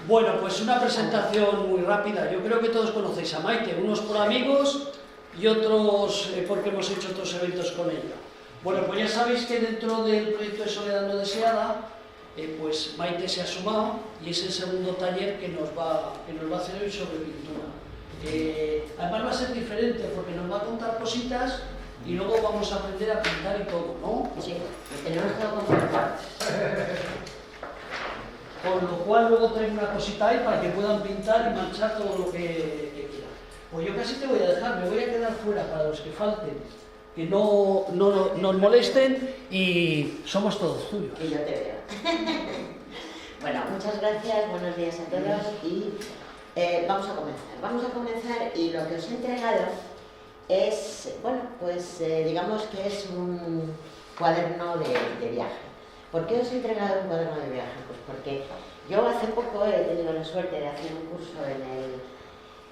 Bueno, pues una presentación muy rápida. Yo creo que todos conocéis a Maite, unos por amigos y otros porque hemos hecho otros eventos con ella. Bueno, pues ya sabéis que dentro del proyecto de Soledad no deseada, pues Maite se ha sumado y es el segundo taller que nos va a hacer hoy sobre pintura. Además va a ser diferente porque nos va a contar cositas y luego vamos a aprender a pintar y todo, ¿no? Sí, tenemos todo completado. Con lo cual luego traigo una cosita ahí para que puedan pintar y manchar todo lo que quieran. Pues yo casi te voy a dejar, me voy a quedar fuera para los que falten, que no nos molesten y somos todos tuyos. Y yo te veo. Bueno, muchas gracias, buenos días a todos y vamos a comenzar. Vamos a comenzar y lo que os he entregado es, bueno, pues digamos que es un cuaderno de viaje. ¿Por qué os he entregado un cuaderno de viaje? Pues porque yo hace poco he tenido la suerte de hacer un curso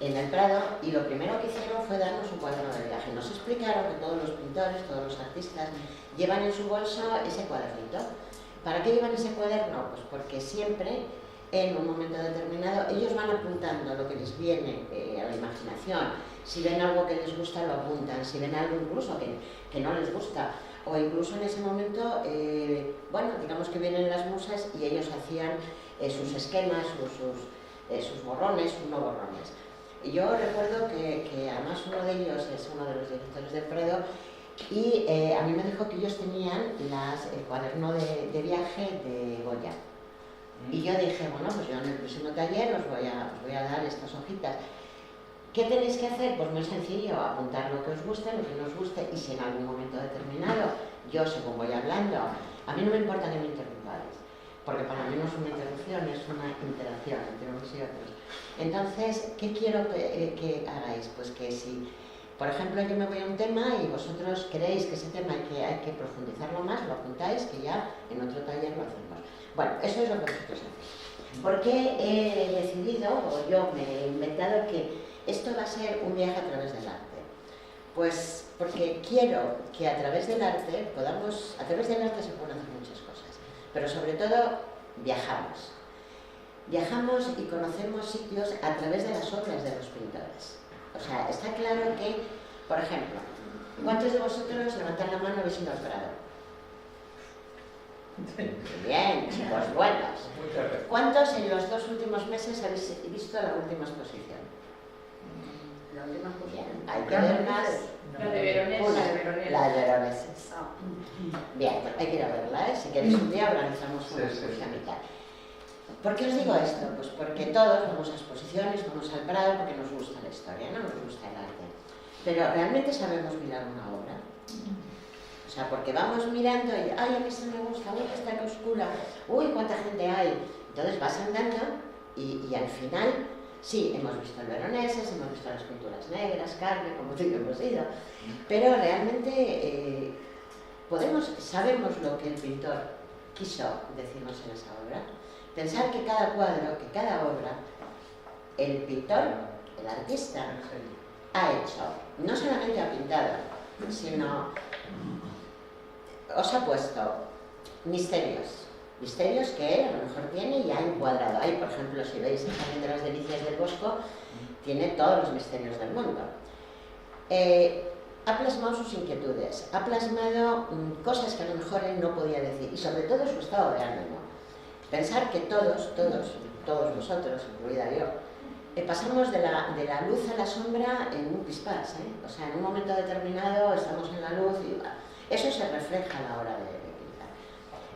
en el Prado y lo primero que hicieron fue darnos un cuaderno de viaje. Nos explicaron que todos los pintores, todos los artistas llevan en su bolso ese cuadernito. ¿Para qué llevan ese cuaderno? Pues porque siempre, en un momento determinado, ellos van apuntando lo que les viene a la imaginación. Si ven algo que les gusta, lo apuntan. Si ven algo incluso que no les gusta, o incluso en ese momento, bueno, digamos que vienen las musas y ellos hacían sus esquemas, sus borrones, sus no borrones. Y yo recuerdo que además uno de ellos es uno de los directores del Prado y a mí me dijo que ellos tenían el cuaderno de viaje de Goya. Y yo dije, bueno, pues yo en el próximo taller os voy a dar estas hojitas. ¿Qué tenéis que hacer? Pues muy sencillo, apuntar lo que os guste, lo que no os guste y si en algún momento determinado, yo según voy hablando, a mí no me importa que me interrumpáis, porque para mí no es una interrupción, es una interacción entre unos y otros. Entonces, ¿qué quiero que hagáis? Pues que si, por ejemplo, yo me voy a un tema y vosotros creéis que ese tema hay que profundizarlo más, lo apuntáis, que ya en otro taller lo hacemos. Bueno, eso es lo que vosotros hacéis. ¿Por qué he decidido, o yo me he inventado que esto va a ser un viaje a través del arte? Pues porque quiero que a través del arte a través del arte se pueden hacer muchas cosas, pero sobre todo viajamos. Viajamos y conocemos sitios a través de las obras de los pintores. O sea, está claro que, por ejemplo, ¿cuántos de vosotros levantan la mano habéis ido al Prado? Bien, chicos, buenos. ¿Cuántos en los 2 últimos meses habéis visto la última exposición? La última Bien, hay que ver más. La de Veronese. La de Veronese. Bien, pues hay que ir a verla, ¿eh? Si queréis un día organizamos una exposición y tal. ¿Por qué os digo esto? Pues porque todos vamos a exposiciones, vamos al Prado porque nos gusta la historia, no nos gusta el arte. Pero ¿realmente sabemos mirar una obra? O sea, porque vamos mirando y, ay, a mí sí me gusta, uy, está en oscura, uy, cuánta gente hay. Entonces vas andando y al final, sí, hemos visto el Veroneses, hemos visto las pinturas negras, carne, como tú y yo hemos ido, pero realmente sabemos lo que el pintor quiso decirnos en esa obra. Pensar que cada cuadro, que cada obra, el pintor, el artista, ha hecho, no solamente ha pintado, sino os ha puesto misterios que él a lo mejor tiene y ha encuadrado. Ahí, por ejemplo, si veis el Jardín de las Delicias del Bosco, tiene todos los misterios del mundo. Ha plasmado sus inquietudes, ha plasmado cosas que a lo mejor él no podía decir y sobre todo su estado de ánimo. Pensar que todos nosotros, incluida yo, pasamos de la luz a la sombra en un pispás, ¿eh? O sea, en un momento determinado estamos en la luz y eso se refleja a la hora de pintar.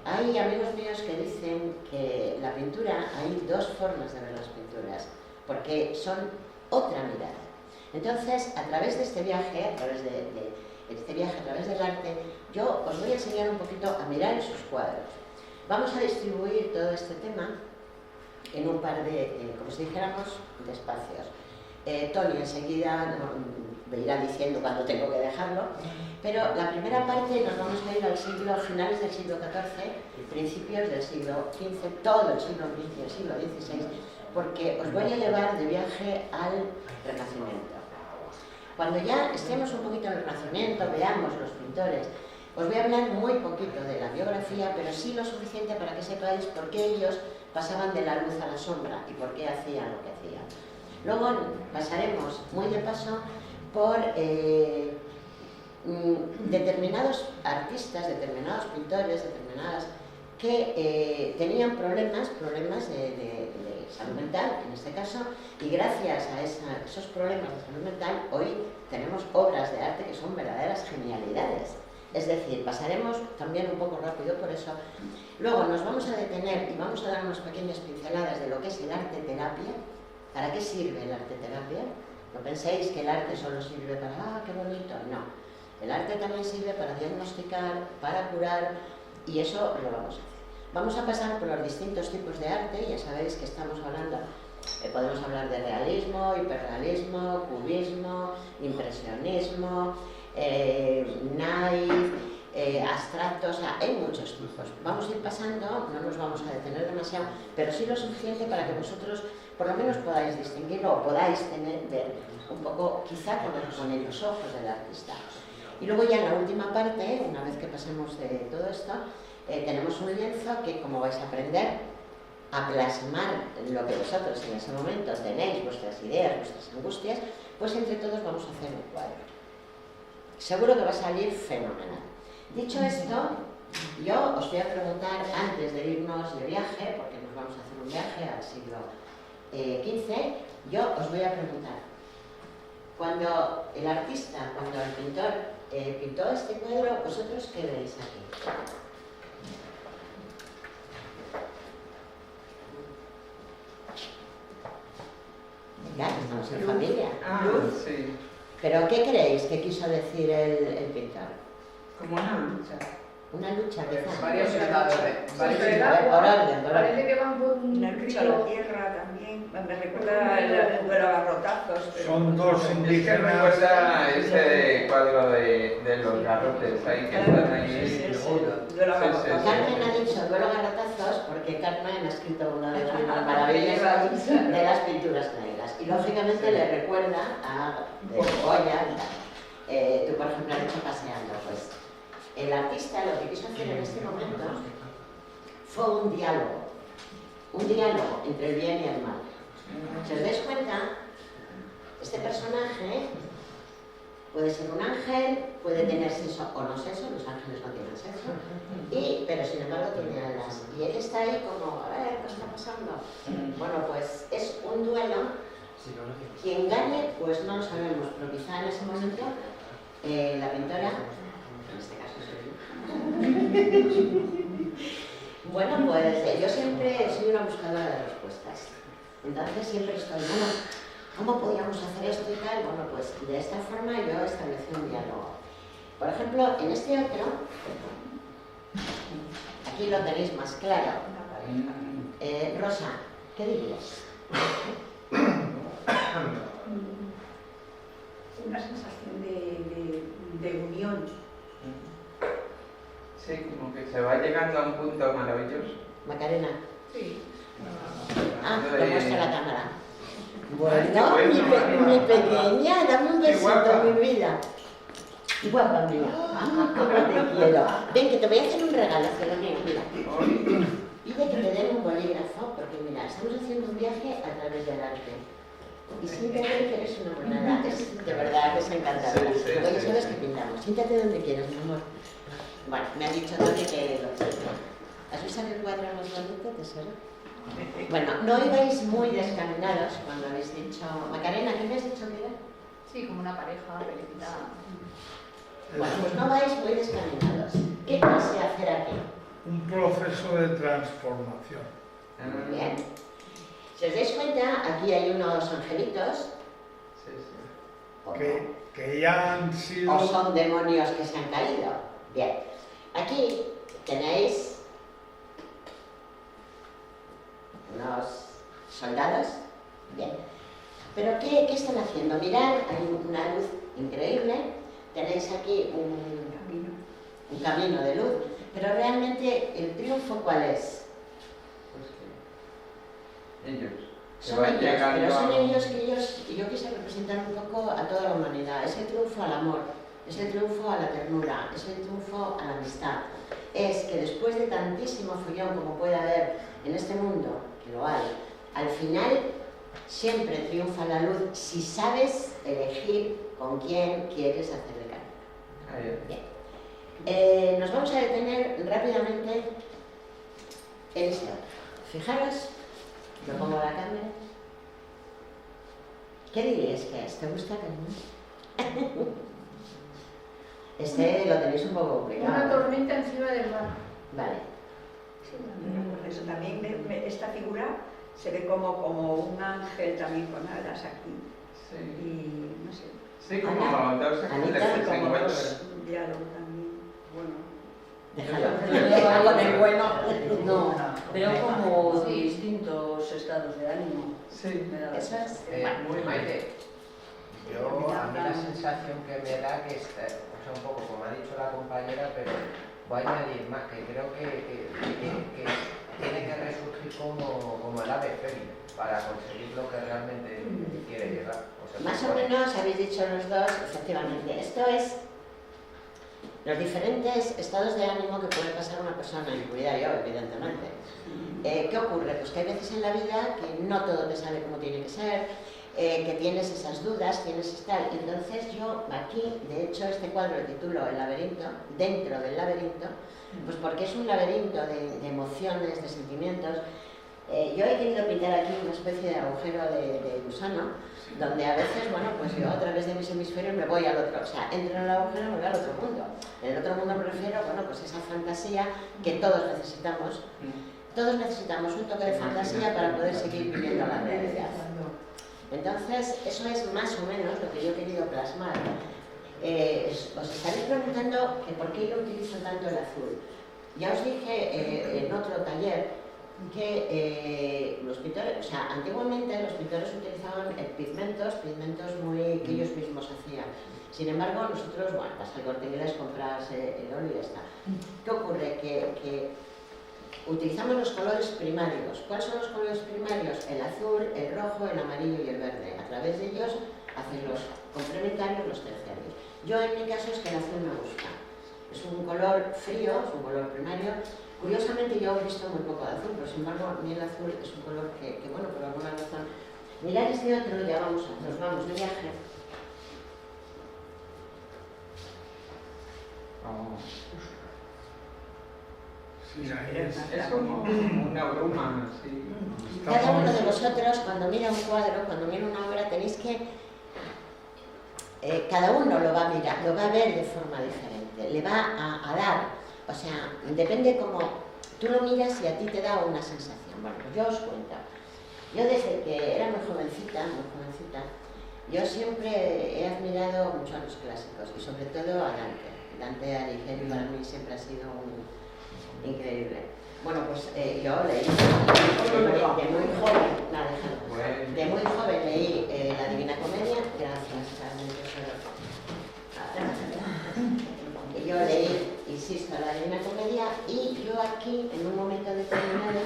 Hay amigos míos que dicen que la pintura, hay 2 formas de ver las pinturas, porque son otra mirada. Entonces, a través de este viaje, a través del arte, yo os voy a enseñar un poquito a mirar esos cuadros. Vamos a distribuir todo este tema en un par de, como si dijéramos, de espacios. Tony enseguida me irá diciendo cuándo tengo que dejarlo, pero la primera parte nos vamos a ir a finales del siglo XIV, principios del siglo XV, todo el siglo XV y el siglo XVI, porque os voy a llevar de viaje al Renacimiento. Cuando ya estemos un poquito en el Renacimiento, veamos los pintores Os voy a hablar muy poquito de la biografía, pero sí lo suficiente para que sepáis por qué ellos pasaban de la luz a la sombra y por qué hacían lo que hacían. Luego pasaremos muy de paso por determinados artistas, determinados pintores, determinadas que tenían problemas de salud mental, en este caso, y gracias a esos problemas de salud mental, hoy tenemos obras de arte que son verdaderas genialidades. Es decir, pasaremos también un poco rápido por eso. Luego nos vamos a detener y vamos a dar unas pequeñas pinceladas de lo que es el arte terapia. ¿Para qué sirve el arte terapia? No penséis que el arte solo sirve para, qué bonito, no. El arte también sirve para diagnosticar, para curar, y eso lo vamos a hacer. Vamos a pasar por los distintos tipos de arte, ya sabéis que estamos hablando, podemos hablar de realismo, hiperrealismo, cubismo, impresionismo, naive, abstracto, o sea, hay muchos tipos. Vamos a ir pasando, no nos vamos a detener demasiado, pero sí lo suficiente para que vosotros por lo menos podáis distinguirlo o podáis ver un poco, quizá con los ojos del artista. Y luego ya en la última parte, una vez que pasemos de todo esto, tenemos un lienzo que, como vais a aprender a plasmar lo que vosotros en ese momento tenéis, vuestras ideas, vuestras angustias, pues entre todos vamos a hacer un cuadro. Seguro que va a salir fenomenal. Dicho esto, yo os voy a preguntar, antes de irnos de viaje, porque nos vamos a hacer un viaje al siglo XV, yo os voy a preguntar, cuando el artista, cuando el pintor pintó este cuadro, ¿vosotros qué veis aquí? Claro, estamos en familia. Luz. Sí. ¿Pero qué creéis que quiso decir el pintor? Como una lucha. Una lucha, quizás. Varios Sobre el A ver, por agua, orden, por parece orden. que van por un Una lucha a la río. tierra también. Me recuerda el de los garrotazos. Pero Son dos Es que indígenas. recuerda ese cuadro de los garrotes ahí que están ahí. Sí, de los Sí, garrotazos. sí. Carmen ha dicho duelo garrotazos porque Carmen ha escrito una de las maravillas de las pinturas negras y lógicamente le recuerda a Goya y tal. Tú, por ejemplo, has dicho paseando, pues el artista lo que quiso hacer en este momento fue un diálogo entre el bien y el mal. Si os dais cuenta, este personaje puede ser un ángel, puede tener sexo o no sexo, los ángeles no tienen sexo, pero sin embargo tiene alas. Y él está ahí como, a ver, ¿qué está pasando? Bueno, pues es un duelo. Quien gane, pues no lo sabemos, pero quizá en ese momento la pintora, en este caso soy yo, bueno, pues yo siempre soy una buscadora de respuestas. Entonces siempre estoy, bueno, ¿cómo podíamos hacer esto y tal? Bueno, pues de esta forma yo establecí un diálogo. Por ejemplo, en este otro, aquí lo tenéis más claro. Rosa, ¿qué dirías? una sensación de unión. Sí, como que se va llegando a un punto maravilloso. Macarena. Sí. Lo muestra la cámara. Ay, qué Bueno, mi bueno. pequeña, dame un Qué besito, guapa. mi vida. Guapa mía. Cómo te quiero. Ven, que te voy a hacer un regalo, cielo mío, mira. Pide que te den un bolígrafo, porque mira, estamos haciendo un viaje a través del arte. Y siéntate que eres una monada, de verdad que es encantadora. Sí, sí, Oye, sí, sabes sí. que pintamos, siéntate donde quieras, mi amor. Bueno, me ha dicho Tony que lo siento. ¿Has visto qué cuadro más bonito, tesoro? Bueno, no ibais muy descaminados cuando habéis dicho... Macarena, ¿qué me has dicho que era? Sí, como una pareja felicitada. Bueno, pues no vais muy descaminados. ¿Qué quise hacer aquí? Un proceso de transformación. Muy bien. Si os dais cuenta, aquí hay unos angelitos. Sí, sí. ¿O no? Que ya han sido... ¿O son demonios que se han caído? Bien. Aquí tenéis unos soldados. Bien. ¿Pero qué están haciendo? Mirad, hay una luz increíble. Tenéis aquí un camino de luz. Pero realmente, ¿el triunfo cuál es? Pues que ellos. Que Son van ellos, llegando pero son a- ellos que yo quise representar un poco a toda la humanidad. Ese triunfo al amor. es el triunfo a la ternura, es el triunfo a la amistad. Es que después de tantísimo follón como puede haber en este mundo, que lo hay, al final siempre triunfa la luz si sabes elegir con quién quieres hacer de cariño. Bien. Nos vamos a detener rápidamente en este otro. Fijaros, lo pongo a la cámara. ¿Qué diríais que es? ¿Te gusta, cariño? Este lo tenéis un poco complicado. Una tormenta encima del mar. Vale. Sí, por eso también esta figura se ve como un ángel también con alas aquí. Sí. Y no sé, Sí, como dos Anita, ángeles que se como encuentran. un diálogo también. Bueno. Déjalo. Con el bueno. No, veo como Sí. distintos estados de ánimo. Sí. Me da la Eso es. sensación. Muy Maite, yo a mí la sensación que me da que o sea, un poco como ha dicho la compañera, pero voy a añadir más, que creo que tiene que resurgir como el ave fénix para conseguir lo que realmente quiere llegar. O sea, Más o menos habéis dicho los dos, efectivamente. Esto es los diferentes estados de ánimo que puede pasar una persona, incluida yo, evidentemente. ¿Qué ocurre? Pues que hay veces en la vida que no todo te sale como tiene que ser, que tienes esas dudas, tienes tal. Entonces yo aquí, de hecho, este cuadro lo titulo El laberinto, dentro del laberinto, pues porque es un laberinto de emociones, de sentimientos. Yo he querido pintar aquí una especie de agujero de gusano, donde a veces, bueno, pues yo a través de mis hemisferios me voy al otro, o sea, entro en el agujero y me voy al otro mundo. En el otro mundo me refiero, bueno, pues esa fantasía que todos necesitamos. Todos necesitamos un toque de fantasía para poder seguir viviendo la realidad. Entonces, eso es más o menos lo que yo he querido plasmar. Os estaréis preguntando que por qué yo utilizo tanto el azul. Ya os dije en otro taller que los pintores, o sea, antiguamente los pintores utilizaban pigmentos que ellos mismos hacían. Sin embargo, nosotros, bueno, vas al Corte Inglés, compras el óleo y ya está. ¿Qué ocurre? Que utilizamos los colores primarios. ¿Cuáles son los colores primarios? El azul, el rojo, el amarillo y el verde. A través de ellos hacen los complementarios, los terciarios. Yo en mi caso es que el azul me gusta. Es un color frío, es un color primario. Curiosamente yo he visto muy poco de azul, pero sin embargo a mí el azul es un color que bueno, por alguna razón. Mirad este otro, ya nos vamos de viaje. Sí, ahí Es como una bruma, sí. Cada uno de vosotros, cuando mira un cuadro, cuando mira una obra, tenéis que... cada uno lo va a mirar, lo va a ver de forma diferente, le va a dar, o sea, depende cómo tú lo miras y a ti te da una sensación. Bueno, pues yo os cuento. Yo desde que era muy jovencita, yo siempre he admirado mucho a los clásicos y sobre todo a Dante. Dante Alighieri para mí siempre ha sido increíble. Bueno, pues yo leí de muy joven, de muy joven leí La Divina Comedia, gracias Carmen Tesoro. Yo leí, insisto, La Divina Comedia y yo aquí, en un momento determinado,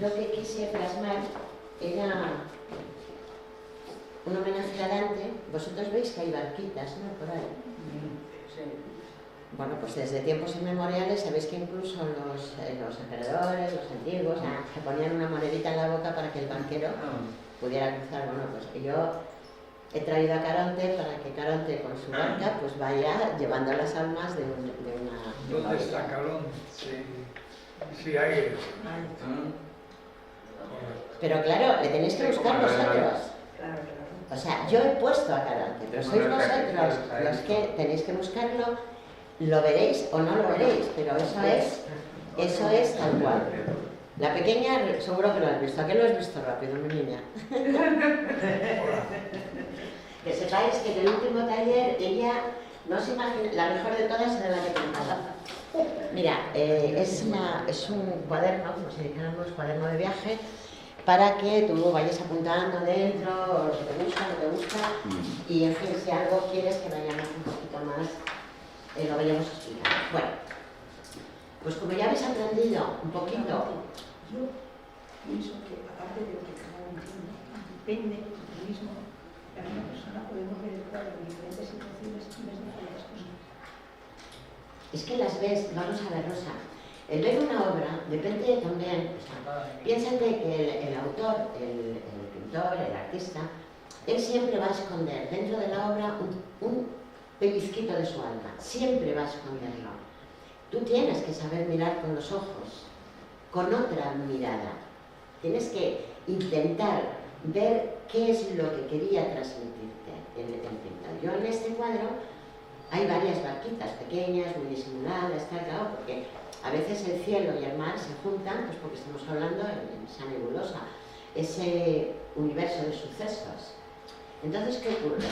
lo que quise plasmar era un homenaje a Dante. Vosotros veis que hay barquitas, ¿no? Por ahí. Sí. Bueno, pues desde tiempos inmemoriales sabéis que incluso los emperadores, los antiguos, se ponían una monedita en la boca para que el banquero pudiera cruzar. Bueno, pues yo he traído a Caronte para que Caronte con su barca pues vaya llevando las almas de una... ¿Dónde está Caronte? Sí, ahí es. Pero claro, le tenéis que buscar vosotros. Claro. O sea, yo he puesto a Caronte, pero sois vosotros los que tenéis que buscarlo. Lo veréis o no lo veréis, pero eso es tal cual. La pequeña, seguro que lo has visto. ¿A qué lo has visto rápido, mi niña? Que sepáis que en el último taller ella no se imagina, la mejor de todas era la que pintaba. Mira, es un cuaderno, como si dijéramos cuaderno de viaje, para que tú vayas apuntando dentro lo que te gusta, no te gusta, y en fin, si algo quieres que vayamos un poquito más, lo vayamos explicando. Bueno, pues como ya habéis aprendido un poquito... Yo pienso que aparte de lo que cada uno tiene, depende del mismo la misma persona podemos ver el cuadro en diferentes situaciones y ves diferentes cosas. Es que las ves, vamos a ver, Rosa, el ver una obra depende también, o sea, piénsate que el autor, el pintor, el artista, él siempre va a esconder dentro de la obra un pellizquito de su alma, siempre va a esconderlo. Tú tienes que saber mirar con los ojos, con otra mirada. Tienes que intentar ver qué es lo que quería transmitirte el pintor. Yo en este cuadro hay varias barquitas pequeñas, muy disimuladas, está claro, porque a veces el cielo y el mar se juntan, pues porque estamos hablando en esa nebulosa, ese universo de sucesos. Entonces, ¿qué ocurre?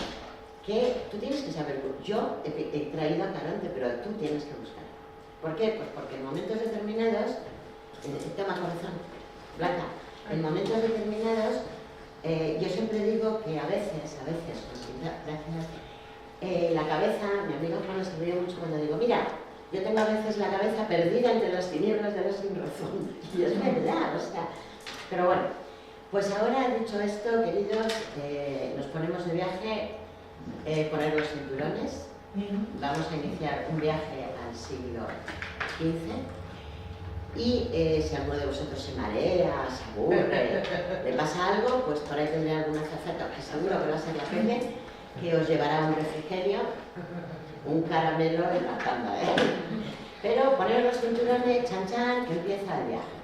Que tú tienes que saber, yo he traído a Caronte, pero tú tienes que buscar. ¿Por qué? Pues porque en momentos determinados, toma corazón, Blanca, en momentos determinados, yo siempre digo que a veces, gracias, la cabeza, mi amigo Juan se ríe mucho cuando digo, mira, yo tengo a veces la cabeza perdida entre las tinieblas de la sin razón, y es verdad, o sea, pero bueno, pues ahora dicho esto, queridos, nos ponemos de viaje, poner los cinturones, vamos a iniciar un viaje al siglo XV, y si alguno de vosotros se marea, se aburre, le pasa algo, pues por ahí tendré alguna azafata, que seguro que va a ser la Pepe, que os llevará un refrigerio, un caramelo de la tanda, Pero poner los cinturones, chan chan, que empieza el viaje.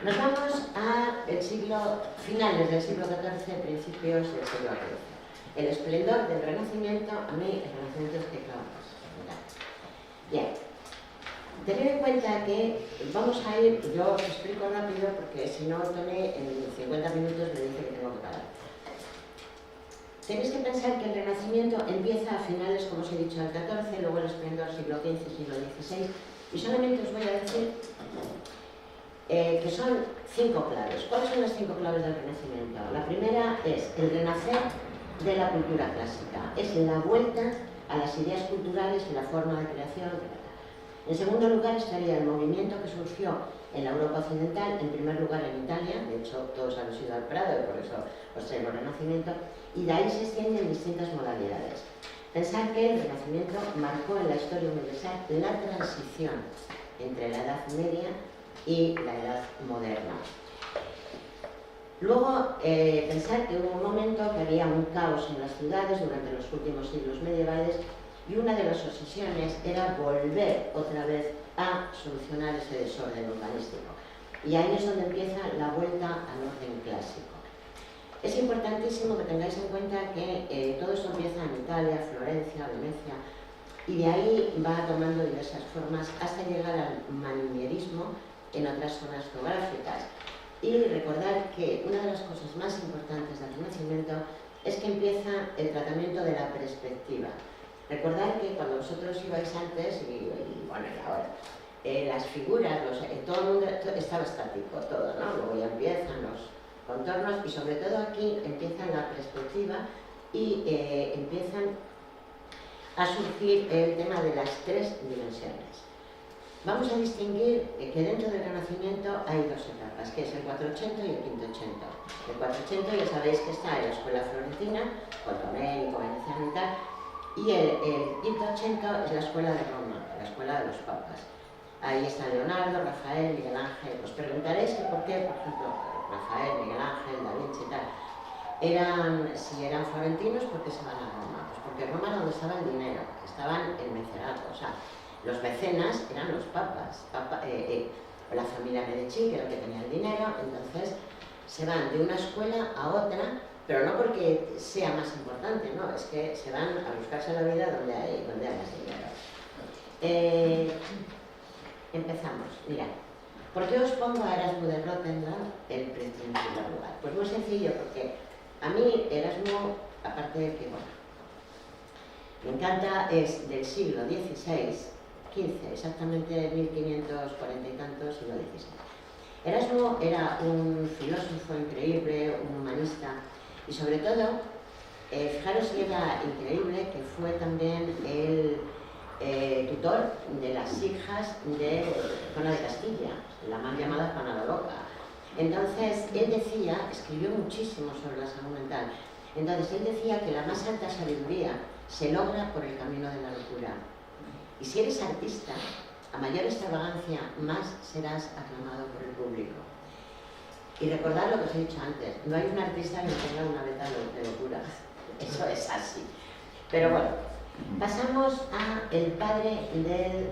Nos vamos a finales del siglo XIV, principios del siglo XV. El esplendor del Renacimiento, a mí el Renacimiento es que claro, bien. Tened en cuenta que vamos a ir, yo os explico rápido porque si no Tony en 50 minutos me dice que tengo que parar. Tenéis que pensar que el Renacimiento empieza a finales, como os he dicho, del XIV, luego el esplendor siglo XV, siglo XVI, y solamente os voy a decir que son 5 claves. ¿Cuáles son las 5 claves del Renacimiento? La primera es el renacer de la cultura clásica, es la vuelta a las ideas culturales y la forma de creación. En segundo lugar estaría el movimiento que surgió en la Europa occidental, en primer lugar en Italia, de hecho todos habéis ido al Prado y por eso os traigo el Renacimiento, y de ahí se extiende en distintas modalidades. Pensad que el Renacimiento marcó en la historia universal la transición entre la Edad Media y la Edad Moderna. Luego, pensad que hubo un momento que había un caos en las ciudades durante los últimos siglos medievales y una de las obsesiones era volver otra vez a solucionar ese desorden urbanístico. Y ahí es donde empieza la vuelta al orden clásico. Es importantísimo que tengáis en cuenta que todo esto empieza en Italia, Florencia, Venecia, y de ahí va tomando diversas formas hasta llegar al manierismo en otras zonas geográficas. Y recordar que una de las cosas más importantes del Renacimiento es que empieza el tratamiento de la perspectiva. Recordad que cuando vosotros ibais antes, y bueno, y ahora, las figuras, todo el mundo estaba estático, todo, ¿no? Luego ya empiezan los contornos y sobre todo aquí empieza la perspectiva y empiezan a surgir el tema de las 3 dimensiones. Vamos a distinguir que dentro del Renacimiento hay 2 etapas, que es el 480 y el 580. El 480 ya sabéis que está en la escuela florentina, Cotoménico, Veneciano y tal, y el 580 es la escuela de Roma, la escuela de los papas. Ahí está Leonardo, Rafael, Miguel Ángel. Os preguntaréis que por qué, por ejemplo, Rafael, Miguel Ángel, Da Vinci y tal, si eran florentinos, ¿por qué se van a Roma? Pues porque Roma era donde estaba el dinero, que estaban el mecenato, o sea, los mecenas eran los papas, la familia Medici, que era la que tenía el dinero, entonces se van de una escuela a otra, pero no porque sea más importante, no, es que se van a buscarse la vida donde hay más dinero. Empezamos, mirad. ¿Por qué os pongo a Erasmo de Rotterdam en primer lugar? Pues muy sencillo, porque a mí Erasmo, aparte de que, bueno, me encanta, es del siglo XVI, XV, exactamente 1540 y tantos, siglo XVI. Erasmo era un filósofo increíble, un humanista, y sobre todo, fijaros que era increíble que fue también el tutor de las hijas de Juana de Castilla, la mal llamada Juana la Loca. Entonces, él escribió muchísimo sobre la salud mental. Entonces él decía que la más alta sabiduría se logra por el camino de la locura. Y si eres artista, a mayor extravagancia, más serás aclamado por el público. Y recordad lo que os he dicho antes, no hay un artista que no tenga una beta de locura. Eso es así. Pero bueno, pasamos a el padre del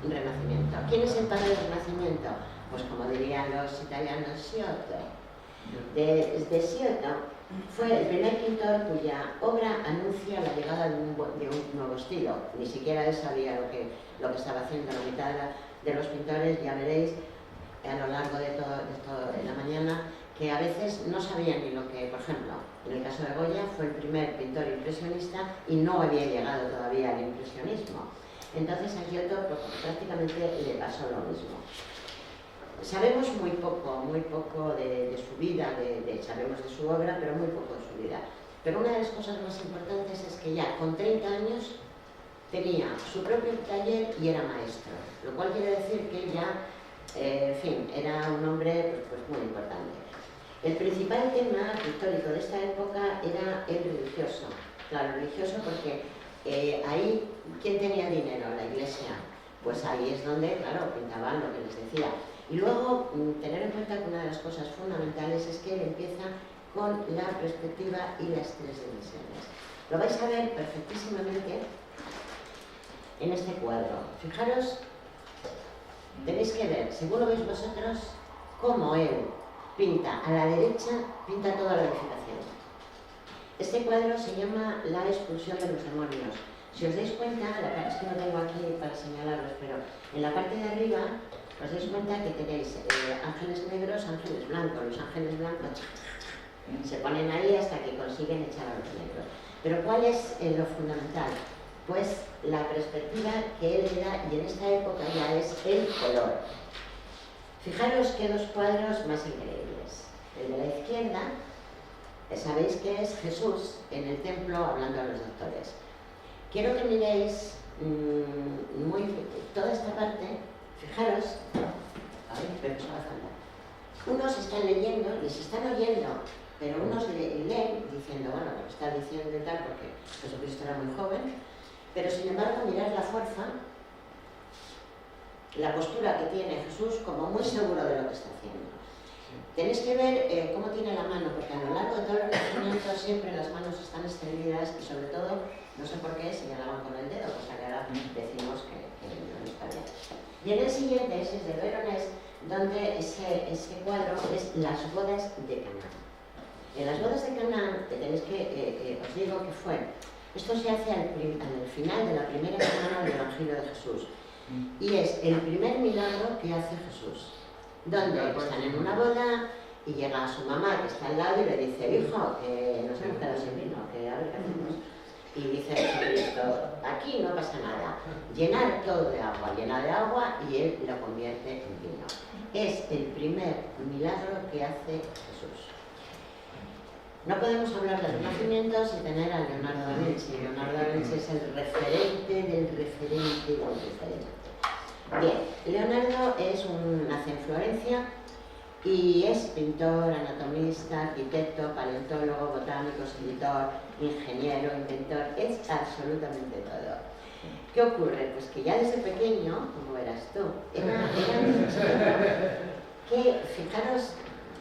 Renacimiento. ¿Quién es el padre del Renacimiento? Pues como dirían los italianos, Giotto. De Giotto fue el primer pintor cuya obra anuncia la llegada de un nuevo estilo. Ni siquiera él sabía lo que estaba haciendo. La mitad de los pintores, ya veréis, a lo largo de todo en la mañana, que a veces no sabían ni lo que, por ejemplo, en el caso de Goya fue el primer pintor impresionista y no había llegado todavía al impresionismo. Entonces a Giotto prácticamente le pasó lo mismo. Sabemos muy poco de su vida, sabemos de su obra, pero muy poco de su vida. Pero una de las cosas más importantes es que ya con 30 años tenía su propio taller y era maestro, lo cual quiere decir que ya, en fin, era un hombre pues muy importante. El principal tema pictórico de esta época era el religioso. Claro, religioso porque ahí, ¿quién tenía dinero? La iglesia. Pues ahí es donde, claro, pintaban lo que les decía. Y luego, tener en cuenta que una de las cosas fundamentales es que él empieza con la perspectiva y las 3 dimensiones. Lo vais a ver perfectísimamente en este cuadro. Fijaros, tenéis que ver, según lo veis vosotros, cómo él pinta a la derecha, pinta toda la edificación. Este cuadro se llama La expulsión de los demonios. Si os dais cuenta, es que no tengo aquí para señalaros, pero en la parte de arriba os dais cuenta que tenéis ángeles negros, ángeles blancos. Los ángeles blancos se ponen ahí hasta que consiguen echar a los negros. Pero ¿cuál es lo fundamental? Pues la perspectiva que él le da, y en esta época ya es el color. Fijaros qué dos cuadros más increíbles. El de la izquierda, sabéis que es Jesús en el templo hablando a los doctores. Quiero que miréis toda esta parte. Fijaros, pero eso va a faltar. Unos están leyendo, les están oyendo, pero unos leen diciendo, bueno, lo que está diciendo y tal, porque Jesucristo era muy joven, pero sin embargo mirad la fuerza, la postura que tiene Jesús como muy seguro de lo que está haciendo. Tenéis que ver cómo tiene la mano, porque a lo largo de todo el Renacimiento siempre las manos están extendidas y sobre todo, no sé por qué, señalaban con el dedo, cosa que ahora decimos que no está bien. Y en el siguiente, ese es de Veronés, donde ese cuadro es las bodas de Caná. En las bodas de Caná, tenéis que, os digo que fue, esto se hace al final de la primera semana del Evangelio de Jesús, y es el primer milagro que hace Jesús, donde están en una boda y llega su mamá que está al lado y le dice, hijo, que nos hemos quedado sin vino, que a ver qué hacemos. Y dice Jesucristo, aquí no pasa nada, llenar todo de agua y él lo convierte en vino. Es el primer milagro que hace Jesús. No podemos hablar del Renacimiento sin tener a Leonardo da Vinci. Leonardo da Vinci es el referente del referente del referente. Bien, Leonardo nace en Florencia y es pintor, anatomista, arquitecto, paleontólogo, botánico, escritor, ingeniero, inventor, es absolutamente todo. ¿Qué ocurre? Pues que ya desde pequeño, como verás tú, que, fijaros,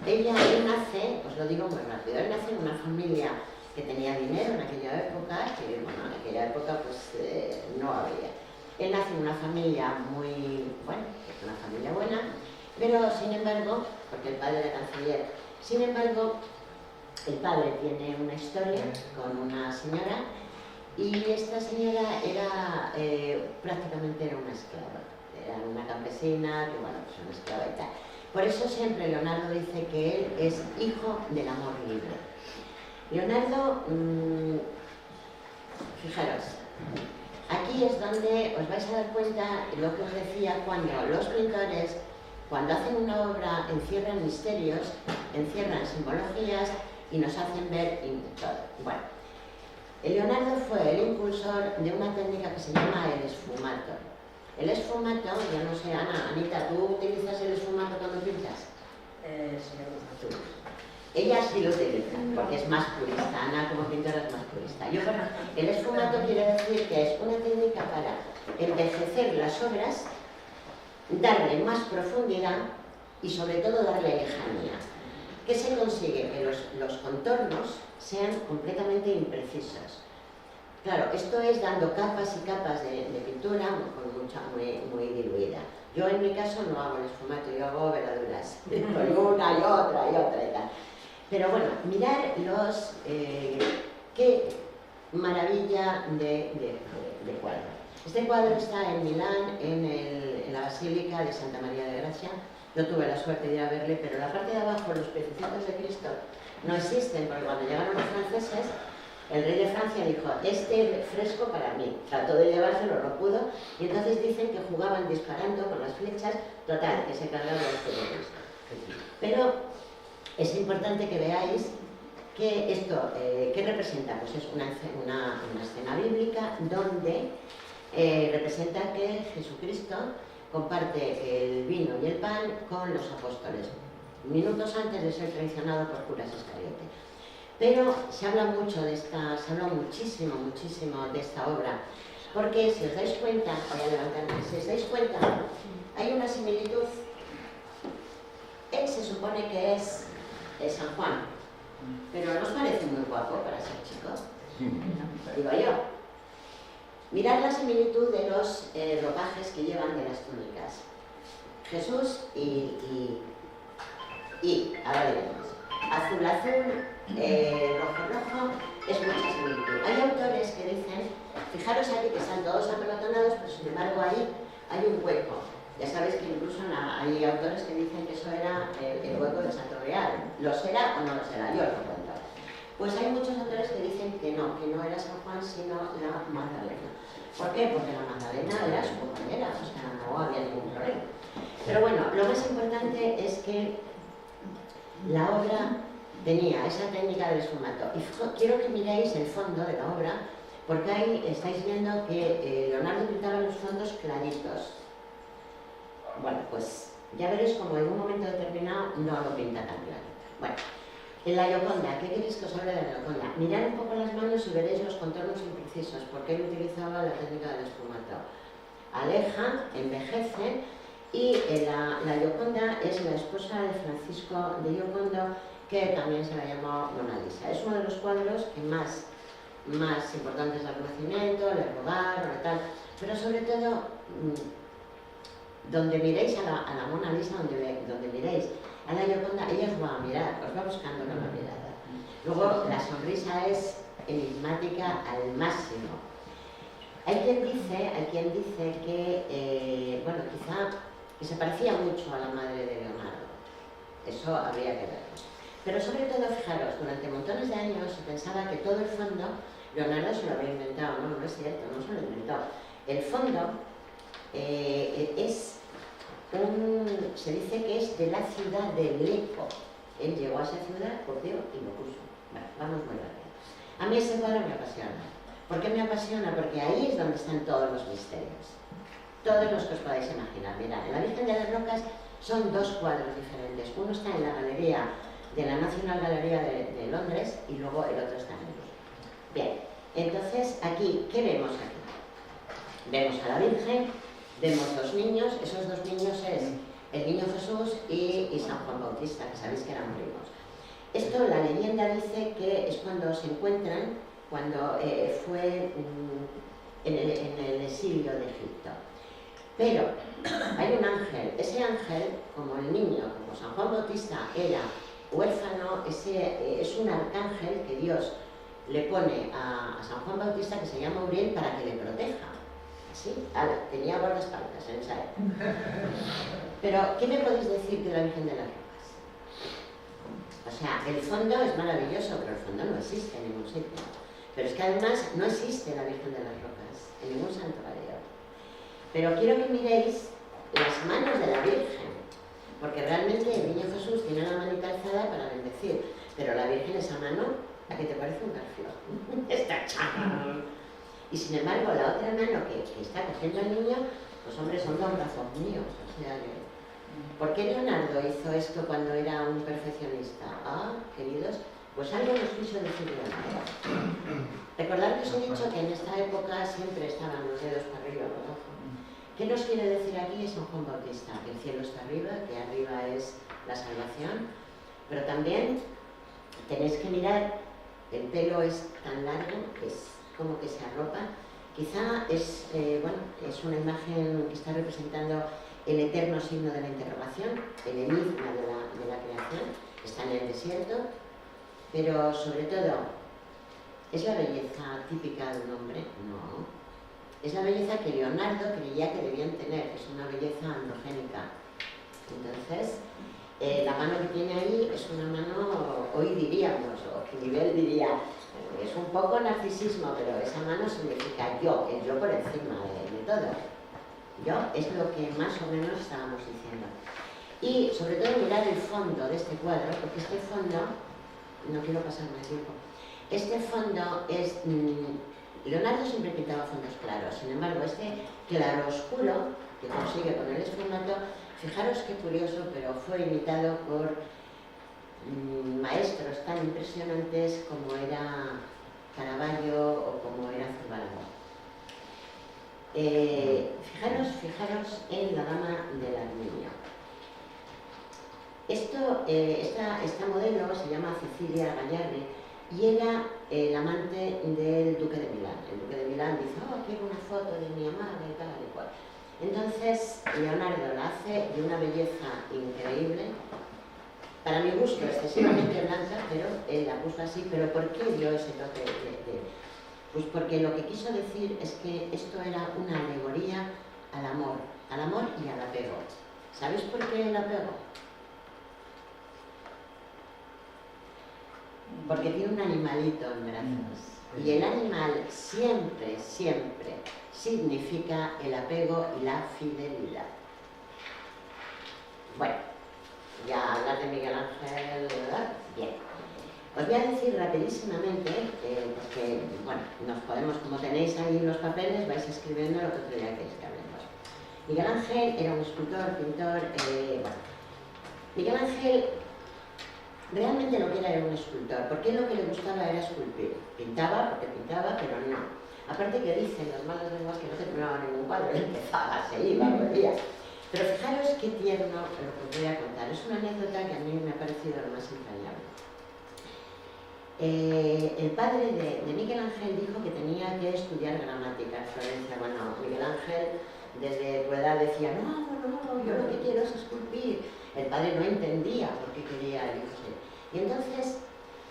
él nace, os lo digo muy rápido, él nace en una familia que tenía dinero en aquella época, que bueno, en aquella época pues no había. Él nace en una familia muy, bueno, una familia buena, pero sin embargo, porque el padre era canciller, sin embargo, el padre tiene una historia con una señora y esta señora era, prácticamente era una esclava, era una campesina, que bueno, pues una esclava y tal. Por eso siempre Leonardo dice que él es hijo del amor libre. Leonardo, fijaros, aquí es donde os vais a dar cuenta lo que os decía, cuando los pintores, cuando hacen una obra, encierran misterios, encierran simbologías y nos hacen ver todo. Bueno, Leonardo fue el impulsor de una técnica que se llama el esfumato. El esfumato, yo no sé, Anita, ¿tú utilizas el esfumato cuando pintas? Sí, me gusta. Ella sí lo utiliza, porque es más purista. Ana como pintora es más purista. Yo, bueno, el esfumato quiere decir que es una técnica para envejecer las obras, darle más profundidad y sobre todo darle lejanía. ¿Qué se consigue? Que los contornos sean completamente imprecisos. Claro, esto es dando capas y capas de pintura muy diluida. Yo en mi caso no hago el esfumato, yo hago veladuras, con una y otra y tal. Pero bueno, mirar qué maravilla de cuadro. Este cuadro está en Milán, en la Basílica de Santa María de Gracia. Yo tuve la suerte de ir a verle, pero la parte de abajo, los pececitos de Cristo, no existen, porque cuando llegaron los franceses, el rey de Francia dijo, este fresco para mí. Trató de llevárselo, no pudo, y entonces dicen que jugaban disparando con las flechas, total, que se cargaron los Cristo. Pero es importante que veáis que esto, ¿qué representa? Pues es una escena bíblica donde representa que Jesucristo comparte el vino y el pan con los apóstoles, minutos antes de ser traicionado por Judas Iscariote. Pero se habla muchísimo de esta obra, porque si os dais cuenta, voy a levantarme, si os dais cuenta, hay una similitud. Él se supone que es San Juan, pero nos parece muy guapo para ser chico, digo yo. Mirad la similitud de los ropajes que llevan de las túnicas. Jesús y ahora veremos. Azul, rojo, es mucha similitud. Hay autores que dicen, fijaros aquí que están todos apelotonados, pero sin embargo ahí hay un hueco. Ya sabéis que incluso hay autores que dicen que eso era el hueco de Santo Real. ¿Lo será o no lo será? Yo os lo cuento. Pues hay muchos autores que dicen que no era San Juan, sino la Magdalena. ¿Por qué? Porque la Magdalena era su compañera, o sea, no había ningún problema. Pero bueno, lo más importante es que la obra tenía esa técnica del esfumato. Y quiero que miréis el fondo de la obra, porque ahí estáis viendo que Leonardo pintaba los fondos claritos. Bueno, pues ya veréis como en un momento determinado no lo pinta tan clarito. Bueno, en la Gioconda, ¿qué queréis que os hable de la Gioconda? Mirad un poco las manos y veréis los contornos imprecisos, porque él utilizaba la técnica del esfumato. Aleja, envejece, y la Gioconda es la esposa de Francisco de Giocondo, que también se la llamó Mona Lisa. Es uno de los cuadros que más importantes del Renacimiento, le robaron y tal, pero sobre todo, donde miréis a la Mona Lisa, donde miréis a la Gioconda, ella os va a mirar, os va buscando con la mirada. Luego, la sonrisa es enigmática al máximo. Hay quien dice que, bueno, quizá que se parecía mucho a la madre de Leonardo. Eso habría que verlo. Pero sobre todo, fijaros, durante montones de años se pensaba que todo el fondo, Leonardo se lo había inventado. No es cierto, no se lo inventó. El fondo se dice que es de la ciudad de Lecco. Él llegó a esa ciudad, copió y lo puso. Bueno, vamos muy rápido. A mí ese cuadro me apasiona. ¿Por qué me apasiona? Porque ahí es donde están todos los misterios. Todos los que os podáis imaginar. Mirad, en la Virgen de las Rocas son dos cuadros diferentes. Uno está en la galería de la National Gallery de Londres y luego el otro está en el Louvre. Bien, entonces aquí, ¿qué vemos aquí? Vemos a la Virgen, vemos dos niños, esos dos niños es el Niño Jesús y San Juan Bautista, que sabéis que eran primos. Esto, la leyenda dice que es cuando se encuentran, cuando fue en el exilio de Egipto. Pero hay un ángel, ese ángel, como el niño, como San Juan Bautista era huérfano, es un arcángel que Dios le pone a San Juan Bautista, que se llama Uriel, para que le proteja. Así, tenía guardaespaldas en esa época. Pero, ¿qué me podéis decir de la Virgen de las Rocas? O sea, el fondo es maravilloso, pero el fondo no existe en ningún sitio. Pero es que además no existe la Virgen de las Rocas en ningún santuario. Pero quiero que miréis las manos de la Virgen, porque realmente el Niño Jesús tiene la manita alzada para bendecir, pero la Virgen, esa mano, ¿a qué te parece un garfio? Está chapa. Y sin embargo, la otra mano que está cogiendo al niño, pues hombre, son dos brazos míos, o sea que... ¿Por qué Leonardo hizo esto cuando era un perfeccionista? Ah, queridos, pues algo nos quiso decir Leonardo. Recordad que os he dicho que en esta época siempre estaban los dedos para arriba, para abajo. ¿Qué nos quiere decir aquí San Juan Bautista? Que el cielo está arriba, que arriba es la salvación, pero también tenéis que mirar, el pelo es tan largo, que es como que se arropa. Quizá es, es una imagen que está representando el eterno signo de la interrogación, el enigma de la creación, está en el desierto, pero sobre todo, ¿es la belleza típica de un hombre? No. Es la belleza que Leonardo creía que debían tener, es una belleza androgénica. Entonces, la mano que tiene ahí es una mano, hoy diríamos, o que nivel diría, es un poco narcisismo, pero esa mano significa yo, el yo por encima de todo. Yo es lo que más o menos estábamos diciendo. Y sobre todo mirar el fondo de este cuadro, porque este fondo, no quiero pasar más tiempo, este fondo es... Leonardo siempre pintaba fondos claros, sin embargo este claro oscuro que consigue con el esfumato, fijaros qué curioso, pero fue imitado por maestros tan impresionantes como era Caravaggio o como era Zurbarán. Fijaros en la dama del armenio. Esta modelo se llama Cecilia Gallardi y era el amante del duque de Milán. El duque de Milán dice, oh, quiero una foto de mi amada y tal y cual. Entonces Leonardo la hace de una belleza increíble, para mi gusto excesivamente blanca, pero él la puso así. ¿Pero por qué dio ese toque Pues porque lo que quiso decir es que esto era una alegoría al amor y al apego. ¿Sabéis por qué el apego? Porque tiene un animalito en brazos. Y el animal siempre, siempre significa el apego y la fidelidad. Bueno, ya hablar de Miguel Ángel, ¿verdad? Bien. Os voy a decir rapidísimamente, porque, bueno, nos podemos, como tenéis ahí los papeles, vais escribiendo lo que otro día queréis que hablemos. Miguel Ángel era un escultor, pintor, bueno. Miguel Ángel realmente lo que era un escultor, porque lo que le gustaba era esculpir. Pintaba porque pintaba, pero no. Aparte que dicen las malas lenguas que no terminaba ningún cuadro, él empezaba, se iba, volvía. Pero fijaros qué tierno lo que os voy a contar. Es una anécdota que a mí me ha parecido lo más entrañable. El padre de Miguel Ángel dijo que tenía que estudiar gramática en Florencia. Bueno, Miguel Ángel desde su edad decía, no, yo lo que quiero es esculpir. El padre no entendía por qué quería el hijo ser. Y entonces,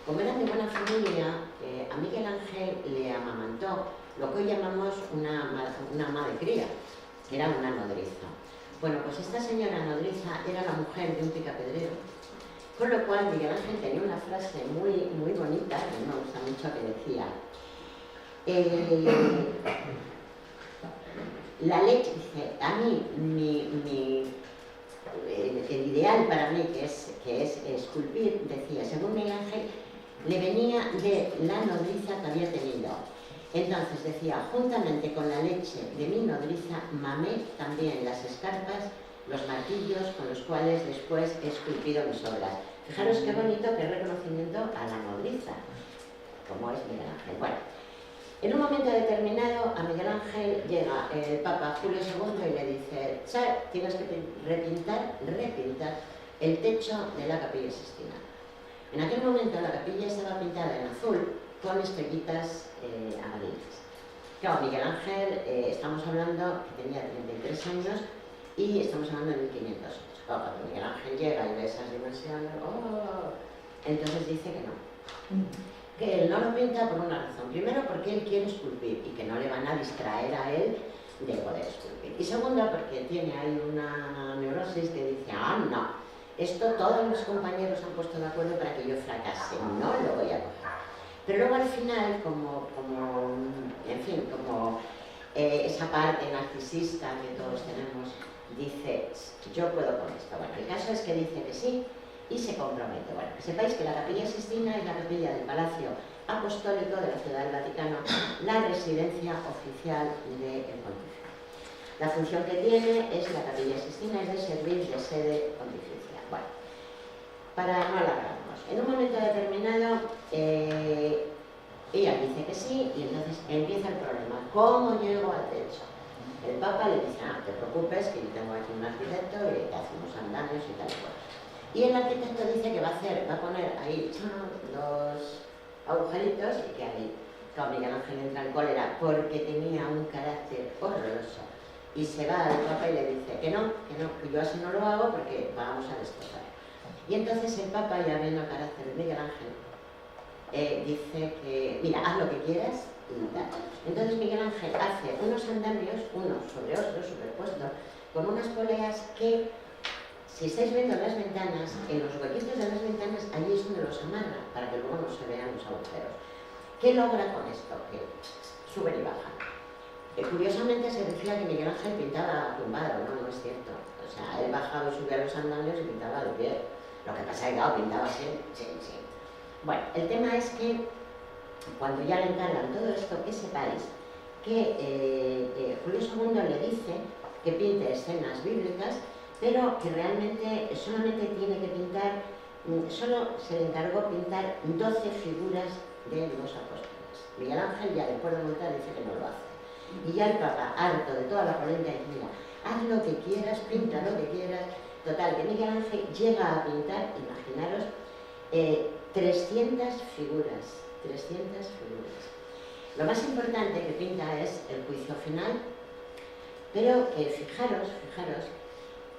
como era de buena familia, a Miguel Ángel le amamantó lo que hoy llamamos una ama de cría, que era una nodriza. Bueno, pues esta señora nodriza era la mujer de un picapedrero, con lo cual Miguel Ángel tenía una frase muy, muy bonita, que me gusta mucho, que decía, la leche, dice, a mí, el ideal para mí, que es esculpir, decía, según Miguel Ángel, le venía de la nodriza que había tenido. Entonces decía, juntamente con la leche de mi nodriza, mamé también las escarpas, los martillos con los cuales después he esculpido mis obras. Fijaros qué bonito, qué reconocimiento a la nodriza, como es Miguel Ángel. Bueno, en un momento determinado a Miguel Ángel llega el Papa Julio II y le dice, Char, tienes que repintar el techo de la Capilla Sixtina. En aquel momento la capilla estaba pintada en azul con estrellitas amarillas. Claro, Miguel Ángel, estamos hablando que tenía 33 años y estamos hablando de 1500 años. Claro, cuando Miguel Ángel llega y ve esas dimensiones, ¡oh! Entonces dice que no. Que él no lo pinta por una razón. Primero, porque él quiere esculpir y que no le van a distraer a él de poder esculpir. Y segundo, porque tiene ahí una neurosis que dice, no, esto todos mis compañeros han puesto de acuerdo para que yo fracase, no lo voy a coger. Pero luego al final, como esa parte narcisista que todos tenemos, dice, yo puedo con esto. Bueno, el caso es que dice que sí y se compromete. Bueno, que sepáis que la Capilla Sixtina es la capilla del Palacio Apostólico de la Ciudad del Vaticano, la residencia oficial del Pontífice. La función que tiene es la Capilla Sixtina, es de servir de sede pontificia. Bueno, para no alargarnos, en un momento determinado ella dice que sí y entonces empieza el problema. ¿Cómo llego al techo? El Papa le dice, no te preocupes, que yo tengo aquí un arquitecto y que hace unos andamios y tal y cual. Y el arquitecto dice que va a poner ahí dos agujeritos y que ahí, claro, Miguel Ángel entra en cólera porque tenía un carácter horroroso. Y se va al Papa y le dice que no, que yo así no lo hago porque vamos a destrozar. Y entonces el Papa, ya viendo el carácter de Miguel Ángel, dice que, mira, haz lo que quieras y tal. Entonces Miguel Ángel hace unos andamios, uno sobre otro, superpuestos, con unas poleas que, si estáis viendo las ventanas, en los huequitos de las ventanas, allí es donde los amarra, para que luego no se vean los agujeros. ¿Qué logra con esto? Que suben y bajan. Curiosamente se decía que Miguel Ángel pintaba tumbado, no es cierto. O sea, él bajaba y subía los andamios y pintaba de pie. Lo que pasa es que, claro, pintaba así, sí. Bueno, el tema es que cuando ya le encargan todo esto, que sepáis que Julio II le dice que pinte escenas bíblicas, pero que realmente solamente tiene que pintar, solo se le encargó pintar 12 figuras de los apóstoles. Miguel Ángel ya después de montar dice que no lo hace. Y ya el Papa, harto de toda la polenta, dice, mira, haz lo que quieras, pinta lo que quieras. Total, que Miguel Ángel llega a pintar, imaginaros, 300 figuras. Lo más importante que pinta es el juicio final, pero que fijaros,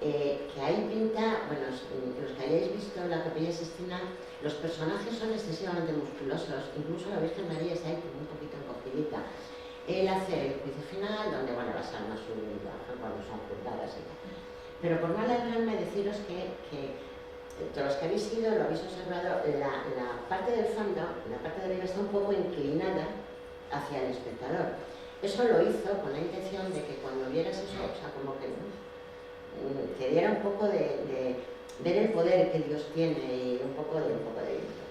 que ahí pinta, bueno, los que hayáis visto la Capilla Sixtina, los personajes son excesivamente musculosos, incluso la Virgen María está ahí un poquito encogidita. Él hace el juicio final, donde, bueno, las almas suben y bajan cuando son juzgadas y tal. Pero por no alargarme, deciros que todos los que habéis ido, lo habéis observado, la parte del fondo, la parte de arriba está un poco inclinada hacia el espectador. Eso lo hizo con la intención de que cuando vieras eso, o sea, como que te diera un poco de ver el poder que Dios tiene y un poco de viento.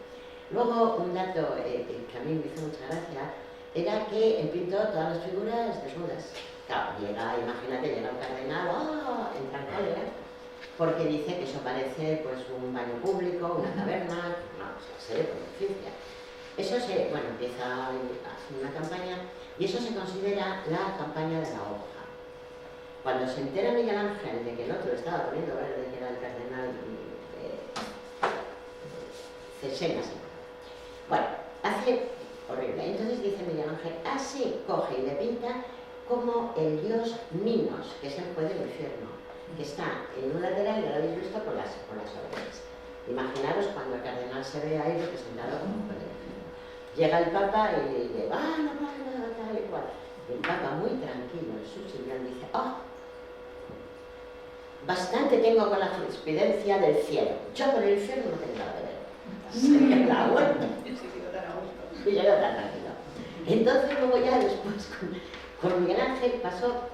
Luego, un dato que a mí me hizo mucha gracia, era que él pintó todas las figuras desnudas. Claro, imagínate, llega un cardenal, entra en cólera, porque dice que eso parece pues un baño público, una taberna, no, se ve pontificia. Eso empieza a hacer una campaña, y eso se considera la campaña de la hoja. Cuando se entera Miguel Ángel de que el otro estaba poniendo verde, que era el cardenal Cesena, bueno, hace horrible. Entonces dice Miguel Ángel, así coge y le pinta como el dios Minos, que es el juez del infierno, que está en un lateral, ya lo habéis visto, por las orejas. Imaginaros cuando el cardenal se ve ahí representado como juez del infierno. Llega el Papa y le dice, tal y cual. Y el Papa, muy tranquilo en su sillón, dice, bastante tengo con la jurisprudencia del cielo. Yo con el infierno no tengo nada que ver. Sería la vuelta. Y yo tan tranquilo. Entonces luego ya después con Miguel Ángel pasó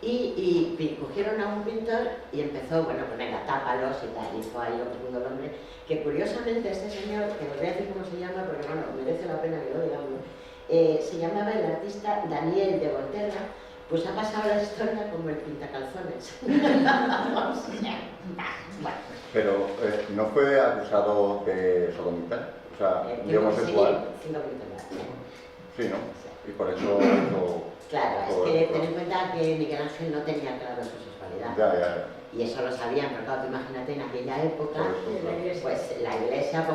y cogieron a un pintor y empezó, bueno, pues venga, tápalos y tal, hizo ahí lo que pudo el hombre, que curiosamente este señor, que os voy a decir cómo se llama, porque bueno, merece la pena que lo digamos, se llamaba el artista Daniel de Volterra, pues ha pasado la historia como el pintacalzones. Bueno. Pero no fue acusado de sodomita, o sea, de homosexual. Sí, sí, ¿no? Y por eso... Claro, es que ten en cuenta que Miguel Ángel no tenía claro su sexualidad. Ya. Y eso lo sabían, pero claro, tú imagínate en aquella época, pues la iglesia,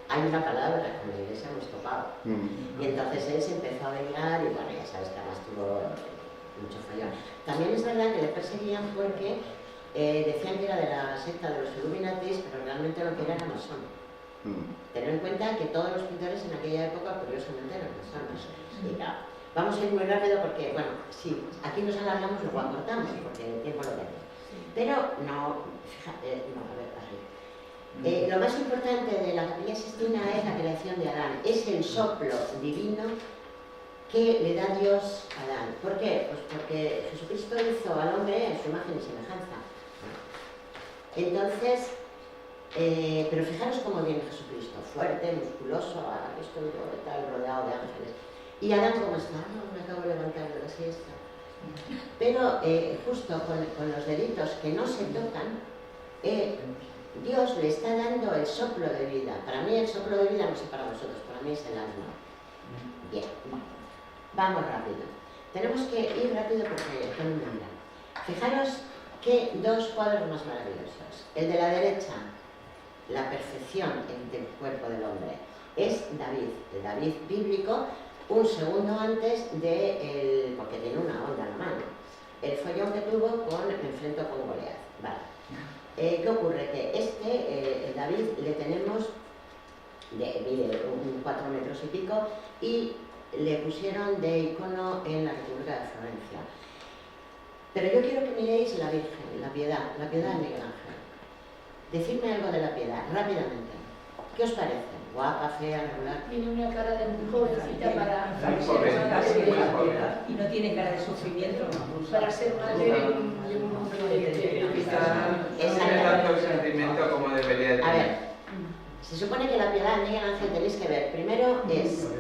hay una palabra, con la iglesia hemos topado. Y entonces él se empezó a vengar y bueno, ya sabes que además tuvo mucho follón. También es verdad que le perseguían porque decían que era de la secta de los Illuminatis, pero realmente lo que era masón. Tener en cuenta que todos los pintores en aquella época, curiosamente, eran masones. Y claro, vamos a ir muy rápido porque, bueno, si aquí nos alargamos, luego acortamos, porque el tiempo lo tenemos. Pero no, fíjate, a ver, así. Lo más importante de la Capilla Sixtina es la creación de Adán, es el soplo divino que le da Dios a Adán. ¿Por qué? Pues porque Jesucristo hizo al hombre en su imagen y semejanza. Entonces, pero fijaros cómo viene Jesucristo, fuerte, musculoso, estoy tal, rodeado de ángeles. ¿Y Adán cómo está? No, me acabo de levantar de la siesta. Pero justo con los deditos que no se tocan, Dios le está dando el soplo de vida. Para mí el soplo de vida no es para vosotros, para mí es el alma. Bien, vamos rápido. Tenemos que ir rápido porque tengo una hora. Fijaros que dos cuadros más maravillosos. El de la derecha, la perfección del cuerpo del hombre, es David, el David bíblico, un segundo antes de porque tiene una onda en la mano. El follón que tuvo me enfrentó con Goliat. Vale. ¿Qué ocurre? Que el David le tenemos, mide 4 metros y pico, y le pusieron de icono en la República de Florencia. Pero yo quiero que miréis la Virgen, la piedad de Miguel Ángel. Decidme algo de la piedad, rápidamente. ¿Qué os parece? ¿Guapa, fea, regular? Tiene una cara de muy jovencita para Y no tiene cara de sufrimiento. ser madre de un hombre. Quizá no tiene tanto sentimiento como debería tener. A ver, se supone que la piedad de Miguel Ángel tenéis que ver. Primero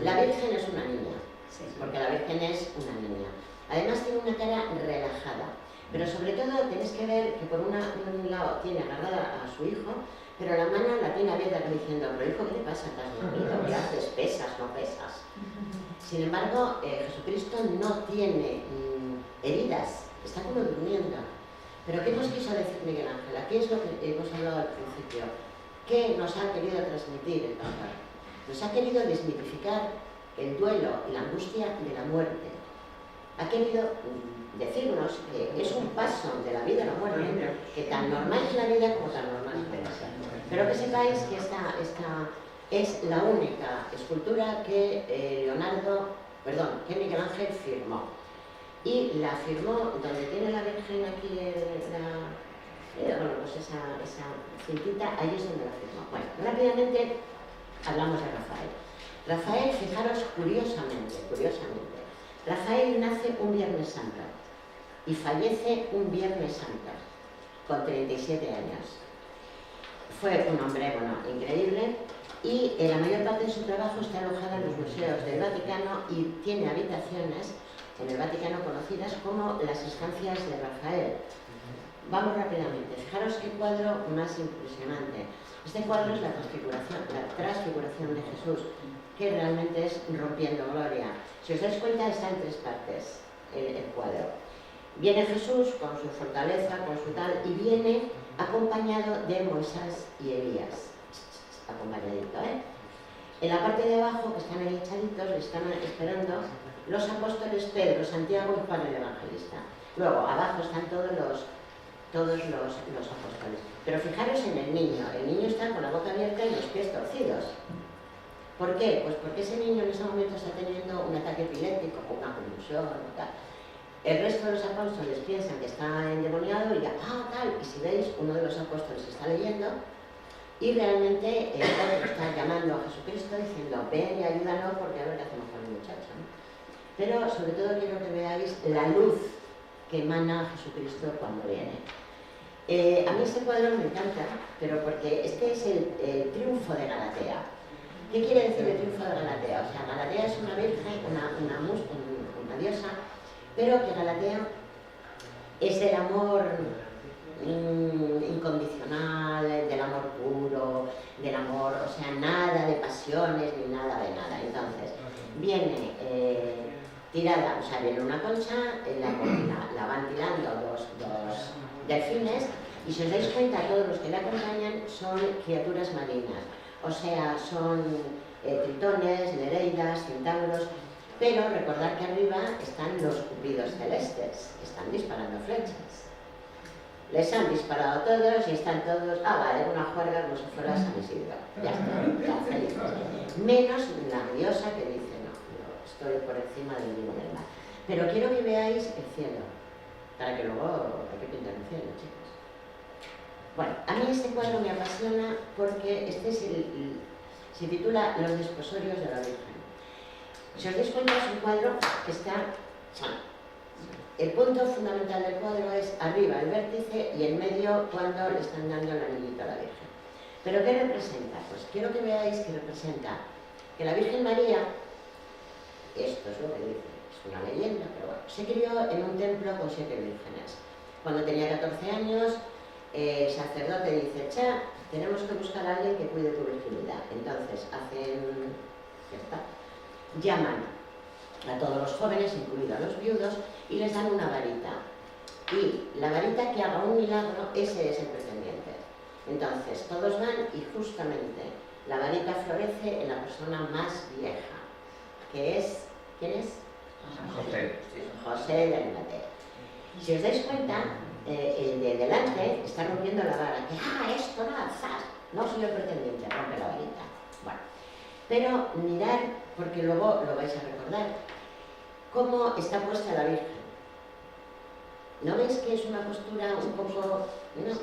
la Virgen es una niña, porque la Virgen es una niña. Además tiene una cara relajada, pero sobre todo tenéis que ver que por un lado tiene agarrada a su hijo, pero la mano la tiene abierta diciendo, pero hijo, ¿qué te pasa? ¿Estás dormido? ¿Qué haces? ¿Pesas? ¿No pesas? Sin embargo, Jesucristo no tiene heridas, está como durmiendo. Pero ¿qué nos quiso decir Miguel Ángel? Aquí es lo que hemos hablado al principio. ¿Qué nos ha querido transmitir el Papa? Nos ha querido desmitificar el duelo y la angustia de la muerte. Ha querido decirnos que es un paso de la vida a la muerte, que tan normal es la vida como tan normal es la muerte. Pero que sepáis que esta es la única escultura que que Miguel Ángel firmó. Y la firmó donde tiene la Virgen aquí, esa cintita, ahí es donde la firmó. Bueno, rápidamente hablamos de Rafael. Rafael, fijaros curiosamente, Rafael nace un Viernes Santo y fallece un Viernes Santo, con 37 años. Fue un hombre, increíble, y la mayor parte de su trabajo está alojada en los museos del Vaticano y tiene habitaciones en el Vaticano conocidas como las estancias de Rafael. Vamos rápidamente, fijaros qué cuadro más impresionante. Este cuadro es la transfiguración de Jesús, que realmente es rompiendo gloria. Si os dais cuenta, está en 3 partes el cuadro. Viene Jesús con su fortaleza, con su tal, y viene acompañado de Moisés y Elías. Acompañadito, ¿eh? En la parte de abajo, que están ahí echaditos, le están esperando los apóstoles Pedro, Santiago y Juan el Evangelista. Luego, abajo están todos los apóstoles. Pero fijaros en el niño está con la boca abierta y los pies torcidos. ¿Por qué? Pues porque ese niño en ese momento está teniendo un ataque epiléptico o una convulsión o tal. El resto de los apóstoles piensan que está endemoniado y ya, tal, y si veis, uno de los apóstoles está leyendo y realmente el otro está llamando a Jesucristo diciendo, ven y ayúdanos porque a ver qué hacemos con el muchacho, ¿no? Pero sobre todo quiero que veáis la luz que emana Jesucristo cuando viene. A mí este cuadro me encanta, pero porque este es el triunfo de Galatea. ¿Qué quiere decir el triunfo de Galatea? O sea, Galatea es una virgen, una diosa, pero que Galatea es el amor incondicional, del amor puro, del amor, o sea, nada de pasiones ni nada de nada. Entonces, viene tirada, o sea, viene una concha, la van tirando dos delfines, y si os dais cuenta, todos los que la acompañan son criaturas marinas, o sea, son tritones, nereidas, centauros, pero recordad que arriba están los cupidos celestes, están disparando flechas. Les han disparado todos y están todos, vale, una juerga como si fuera San Isidro. Ya está, felices. Menos la diosa que dice, no, yo estoy por encima del bien y del mal. Pero quiero que veáis el cielo, para que luego hay que pintar el cielo, chicos. Bueno, a mí este cuadro me apasiona porque se titula Los desposorios de la Virgen. Si os dais cuenta, es un cuadro que está sano. El punto fundamental del cuadro es arriba el vértice y en medio cuando le están dando el anillito a la Virgen. ¿Pero qué representa? Pues quiero que veáis que representa que la Virgen María, esto es lo que dice, es una leyenda, pero bueno, se crió en un templo con 7 vírgenes. Cuando tenía 14 años, el sacerdote dice, cha, tenemos que buscar a alguien que cuide tu virginidad. Entonces llaman a todos los jóvenes, incluidos a los viudos, y les dan una varita. Y la varita que haga un milagro, ese es el pretendiente. Entonces, todos van y justamente la varita florece en la persona más vieja, que es, ¿quién es? José de Arimatea. Si os dais cuenta, el de delante está rompiendo la vara, que esto no, zas, no soy el pretendiente, rompe la varita. Bueno, pero mirad, porque luego lo vais a recordar, cómo está puesta la Virgen. ¿No veis que es una postura un poco...? No.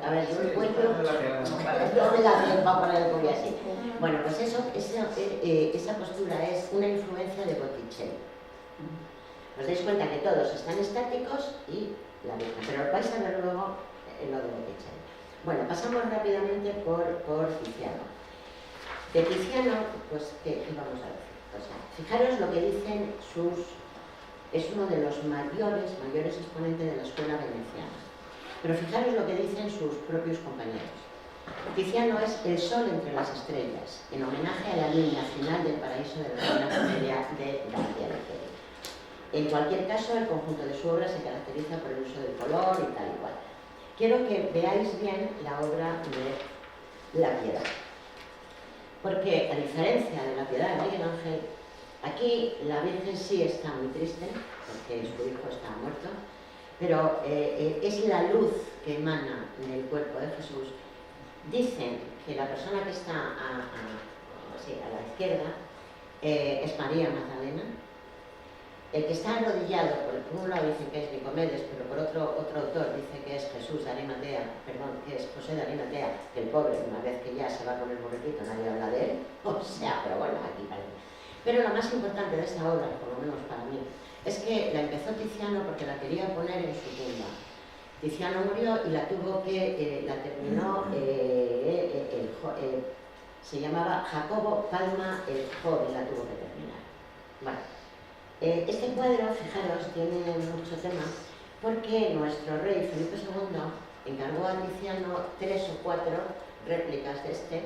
A ver, yo encuentro... No me da tiempo a poner el cuello así. Bueno, pues esa postura es una influencia de Botticelli. Os dais cuenta que todos están estáticos y la Virgen, pero vais a ver luego lo de Botticelli. Bueno, pasamos rápidamente por Tiziano. De Tiziano, pues, ¿qué vamos a decir? O sea, fijaros lo que dicen sus... Es uno de los mayores exponentes de la escuela veneciana. Pero fijaros lo que dicen sus propios compañeros. Tiziano es el sol entre las estrellas, en homenaje a la línea final del paraíso de la Divina Comedia de Dante Alighieri. En cualquier caso, el conjunto de su obra se caracteriza por el uso del color y tal y cual. Quiero que veáis bien la obra de La Piedad. Porque, a diferencia de La Piedad de Miguel Ángel, aquí la Virgen sí está muy triste, porque su hijo está muerto, pero es la luz que emana del cuerpo de Jesús. Dicen que la persona que está a la izquierda es María Magdalena. El que está arrodillado, por un lado dicen que es Nicomedes, pero por otro autor dice que es Jesús de Arimatea, perdón, que es José de Arimatea, que el pobre, una vez que ya se va con el borriquito, nadie habla de él, o sea, pero bueno, aquí parece. Pero lo más importante de esta obra, por lo menos para mí, es que la empezó Tiziano porque la quería poner en su tumba. Tiziano murió y la terminó, se llamaba Jacobo Palma el joven, la tuvo que terminar. Bueno, este cuadro, fijaros, tiene mucho tema, porque nuestro rey Felipe II encargó a Tiziano 3 o 4 réplicas de este,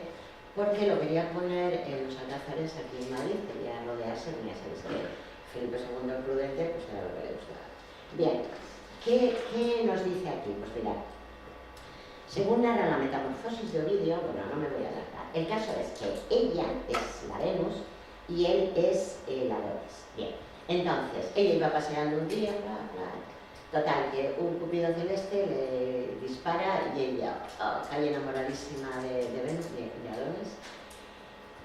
porque lo quería poner en los alcázares aquí en Madrid, quería rodearse, ya sabéis que Felipe II el prudente, pues era lo que le gustaba. Bien, ¿qué nos dice aquí? Pues mirad, según narra la Metamorfosis de Ovidio, bueno, no me voy a alargar, el caso es que ella es la Venus y él es la Doris. Bien, entonces, ella iba paseando un día, total, que un cupido celeste le dispara y ella cae enamoradísima de Venus, de Adonis.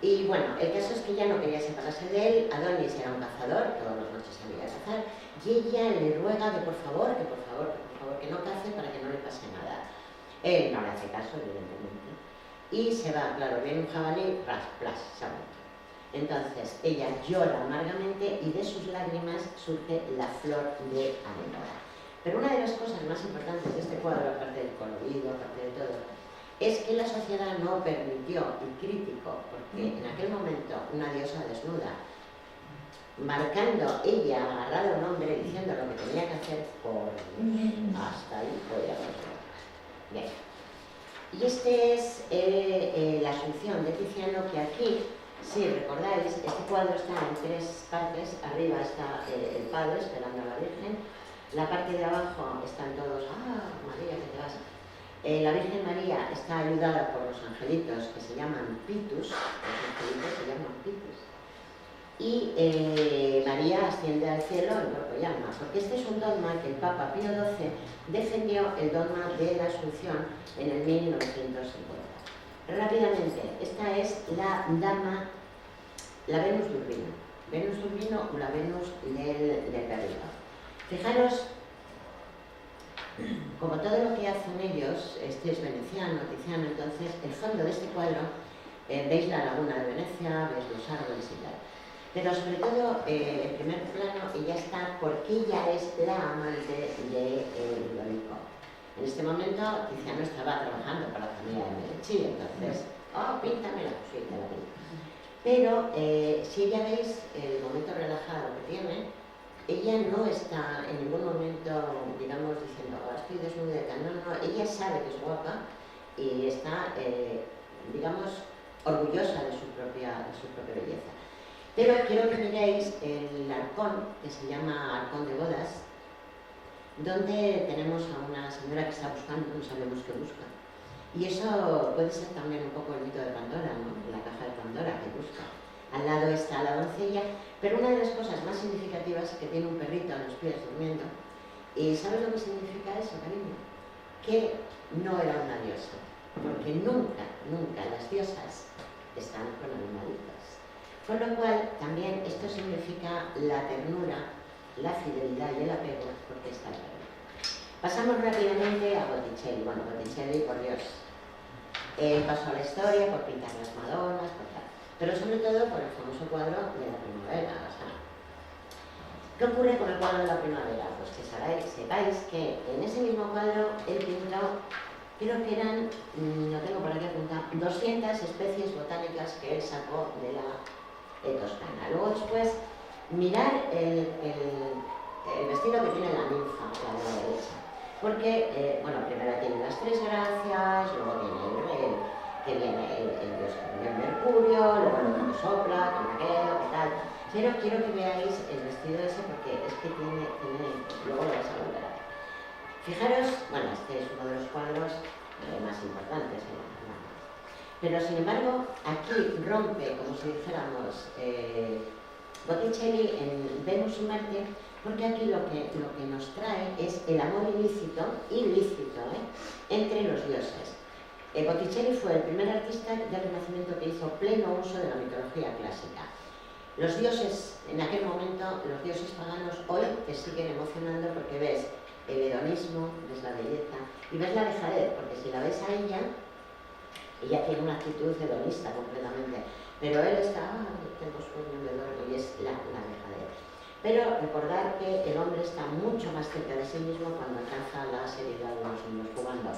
Y bueno, el caso es que ella no quería separarse de él. Adonis era un cazador, todas las noches salía a cazar, y ella le ruega que por favor, que no cace para que no le pase nada. Él no le hace caso, evidentemente, y se va, claro, viene un jabalí, se ha muerto. Entonces, ella llora amargamente y de sus lágrimas surge la flor de Anemora. Pero una de las cosas más importantes de este cuadro, aparte del colorido, aparte de todo, es que la sociedad no permitió y criticó, porque en aquel momento una diosa desnuda, marcando ella, agarrada a un hombre, diciendo lo que tenía que hacer, por hasta ahí podíamos llegar. Bien. Y este es la Asunción de Tiziano, que aquí, si recordáis, este cuadro está en 3 partes. Arriba está el Padre esperando a la Virgen. La parte de abajo están todos, María, que te vas. La Virgen María está ayudada por los angelitos que se llaman Pitus, los angelitos se llaman Pitus. Y María asciende al cielo en cuerpo y alma, porque este es un dogma que el Papa Pío XII defendió, el dogma de la Asunción, en el 1950. Rápidamente, esta es la dama, la Venus de Urbino. Venus de Urbino o la Venus del Berrido. Fijaros, como todo lo que hacen ellos, este es veneciano, Tiziano, entonces el fondo de este cuadro, veis la laguna de Venecia, veis los árboles y tal. Pero sobre todo, en primer plano, ella está porque ella es la amante de Ludovico. En este momento, Tiziano estaba trabajando para la familia de Medici, entonces, píntamela, sí, te la pinto. Pero, si ella veis el momento relajado que tiene, ella no está en ningún momento, digamos, diciendo, oh, estoy desnuda, no, no, ella sabe que es guapa y está, digamos, orgullosa de su propia belleza. Pero quiero que miréis el arcón, que se llama arcón de bodas, donde tenemos a una señora que está buscando, no sabemos qué busca. Y eso puede ser también un poco el mito de Pandora, ¿no? La caja de Pandora que busca. Al lado está la doncella, pero una de las cosas más significativas es que tiene un perrito a los pies durmiendo. ¿Y sabes lo que significa eso, cariño? Que no era una diosa, porque nunca, nunca las diosas están con animalitos. Con lo cual, también esto significa la ternura, la fidelidad y el apego, porque está el perro. Pasamos rápidamente a Botticelli. Bueno, Botticelli, por Dios, pasó a la historia por pintar las Madonas, por tal. Pero sobre todo por el famoso cuadro de la primavera. O sea, ¿qué ocurre con el cuadro de la primavera? Pues que sepáis que en ese mismo cuadro él pintó, creo que eran, lo tengo por aquí apuntado, 200 especies botánicas que él sacó de la Toscana. Luego después, mirar el vestido que tiene la ninfa, la de la derecha. Porque, bueno, primero tiene las tres gracias, luego tiene el rey, que viene el dios Mercurio, luego el otro sopla, con aquello, que tal. Pero quiero que veáis el vestido ese porque es que tiene luego lo vais a volver a ver. Fijaros, bueno, este es uno de los cuadros más importantes, pero sin embargo, aquí rompe, como si dijéramos, Botticelli en Venus y Marte, porque aquí lo que nos trae es el amor ilícito entre los dioses. Botticelli fue el primer artista del Renacimiento que hizo pleno uso de la mitología clásica. Los dioses, en aquel momento, los dioses paganos, hoy te siguen emocionando porque ves el hedonismo, ves la belleza y ves la dejadez, porque si la ves a ella tiene una actitud hedonista completamente, pero él está, tengo sueño, me duermo, y es la dejadez. Pero recordar que el hombre está mucho más cerca de sí mismo cuando alcanza la seriedad de los niños jugando.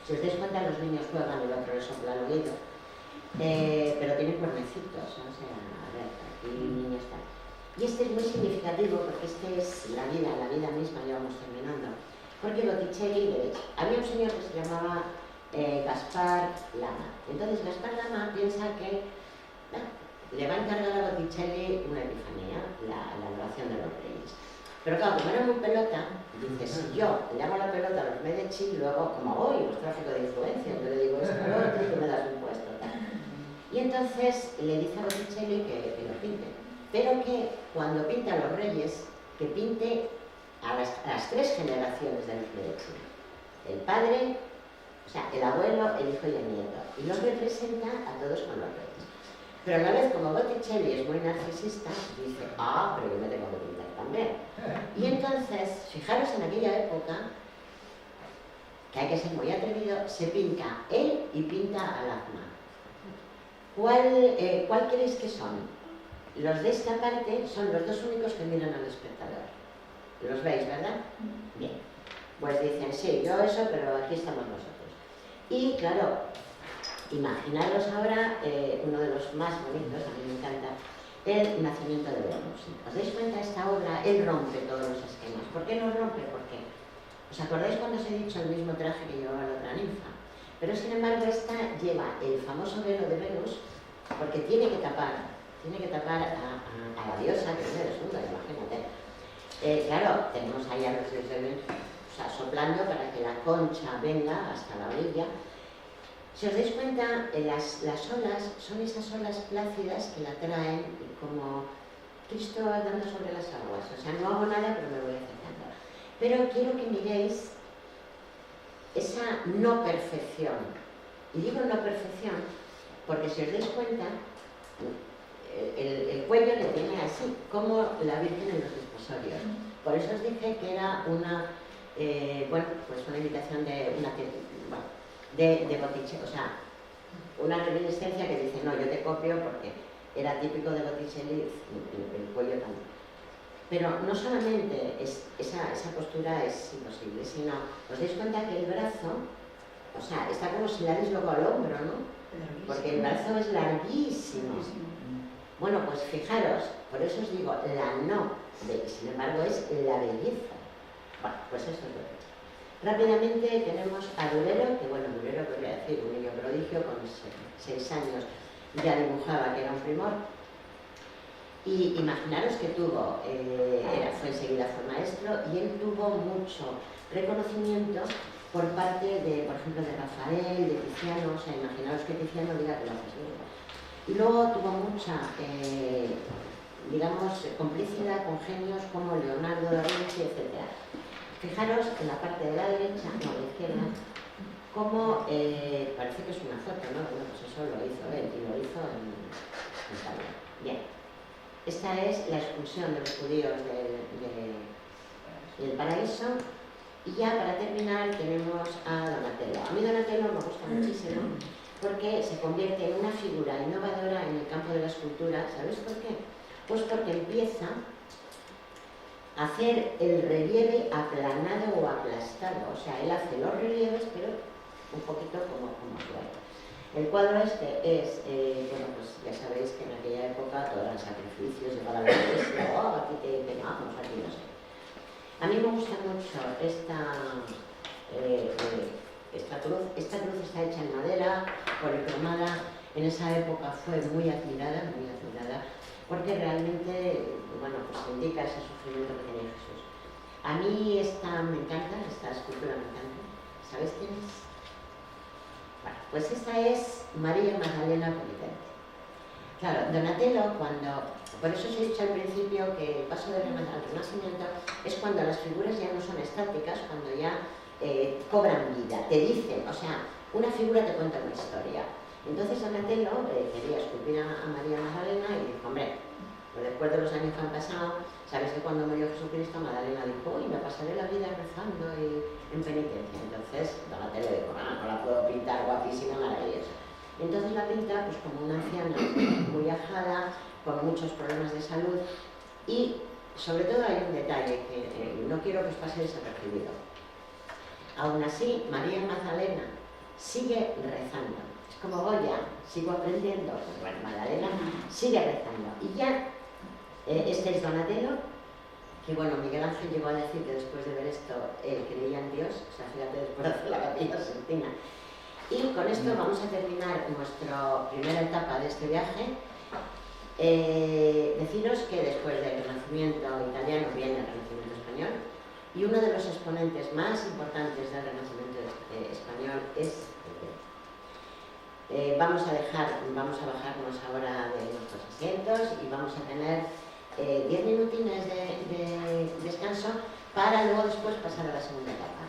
Si os dais cuenta, los niños juegan y el otro les sopla al oído, pero tienen cuernecitos, ¿no? O sea, a ver, aquí niña está. Y este es muy significativo porque este es la vida misma, ya vamos terminando. Porque Botticelli, había un señor que se llamaba Gaspar Lama. Entonces Gaspar Lama piensa que le va a encargar a Botticelli una epifanía, la adoración de los reyes. Pero claro, como era muy pelota, dice, si yo le hago la pelota a los Medici, luego, como voy, pues tráfico de influencia, yo le digo esto, y tú me das un puesto, tal. Y entonces le dice a Botticelli que lo pinte, pero que cuando pinta a los reyes, que pinte a las tres generaciones de los Medici. El padre, o sea, el abuelo, el hijo y el nieto. Y los representa a todos con los reyes. Pero a la vez, como Botticelli es muy narcisista, dice, pero yo me tengo que pintar también. Y entonces, fijaros en aquella época, que hay que ser muy atrevido, se pinta él y pinta al Atma. ¿Cuál creéis que son? Los de esta parte son los dos únicos que miran al espectador. ¿Los veis, verdad? Bien. Pues dicen, sí, yo eso, pero aquí estamos nosotros. Y claro, imaginaros ahora uno de los más bonitos, a mí me encanta, el nacimiento de Venus. ¿Os dais cuenta? Esta obra, él rompe todos los esquemas. ¿Por qué no rompe? Porque, ¿os acordáis cuando os he dicho el mismo traje que llevaba la otra ninfa? Pero sin embargo esta lleva el famoso velo de Venus porque tiene que tapar a la diosa que es desnuda, imagínate. Claro, tenemos ahí a los dioses soplando para que la concha venga hasta la orilla. Si os dais cuenta, las olas son esas olas plácidas que la traen como Cristo andando sobre las aguas. O sea, no hago nada, pero me voy acercando. Pero quiero que miréis esa no perfección. Y digo no perfección porque si os dais cuenta, el cuello le tiene así, como la Virgen en los desposorios. Por eso os dije que era una imitación de Botticelli, o sea, una reminiscencia que dice, no, yo te copio porque era típico de Botticelli el cuello también. Pero no solamente esa postura es imposible, sino, os dais cuenta que el brazo, o sea, está como si la deis luego al hombro, ¿no? Porque el brazo es larguísimo. Bueno, pues fijaros, por eso os digo, la no sin embargo es la belleza. Bueno, pues eso es lo que es. Rápidamente tenemos a Durero, que bueno, Durero podría decir un niño prodigio, con 6 años ya dibujaba que era un primor. Y imaginaros que fue enseguida fue maestro, y él tuvo mucho reconocimiento por parte de, por ejemplo, de Rafael, de Tiziano. O sea, imaginaros que Tiziano diga que lo haces bien. Y luego tuvo mucha, digamos, complicidad con genios como Leonardo da Vinci, etc. Fijaros en la parte de la derecha, no, a la izquierda, como parece que es una foto, ¿no? Bueno, pues eso lo hizo él, y lo hizo en Italia. Bien. Esta es la expulsión de los judíos del paraíso. Y ya para terminar tenemos a Donatello. A mí Donatello me gusta muchísimo porque se convierte en una figura innovadora en el campo de la escultura. ¿Sabes por qué? Pues porque empieza a hacer el relieve aplanado o aplastado. O sea, él hace los relieves, pero un poquito como suave. El cuadro este es, bueno, pues ya sabéis que en aquella época todos los sacrificios, llevar a la iglesia, aquí te pegamos, aquí no sé. A mí me gusta mucho esta cruz. Esta cruz está hecha en madera, policromada. En esa época fue muy admirada, porque realmente, bueno, pues indica ese sufrimiento que tenía Jesús. A mí esta me encanta, esta escultura me encanta. ¿Sabéis quién es? Bueno, pues esta es María Magdalena penitente. Claro, Donatello, por eso os he dicho al principio que el paso del Renacimiento es cuando las figuras ya no son estáticas, cuando ya cobran vida, te dicen, o sea, una figura te cuenta una historia. Entonces Donatello quería esculpir a María Magdalena y dijo, hombre, pues después de los años que han pasado, sabes que cuando murió Jesucristo, Magdalena dijo, uy, me pasaré la vida rezando y en penitencia. Entonces Donatello dijo, no la puedo pintar guapísima, maravillosa. Entonces la pinta pues como una anciana muy ajada, con muchos problemas de salud, y sobre todo hay un detalle que no quiero que os pase desapercibido. Aún así, María Magdalena sigue rezando. Es como Goya, sigo aprendiendo. Pues bueno, Magdalena sigue rezando. Y ya, este es Donatello, que bueno, Miguel Ángel llegó a decir que después de ver esto, él creía en Dios. O sea, fíjate, después de hacer la Capilla Sixtina. Y con esto vamos a terminar nuestra primera etapa de este viaje. Deciros que después del Renacimiento italiano viene el Renacimiento español, y uno de los exponentes más importantes del Renacimiento español es vamos a bajarnos ahora de nuestros asientos y vamos a tener 10 minutines de descanso para luego después pasar a la segunda etapa.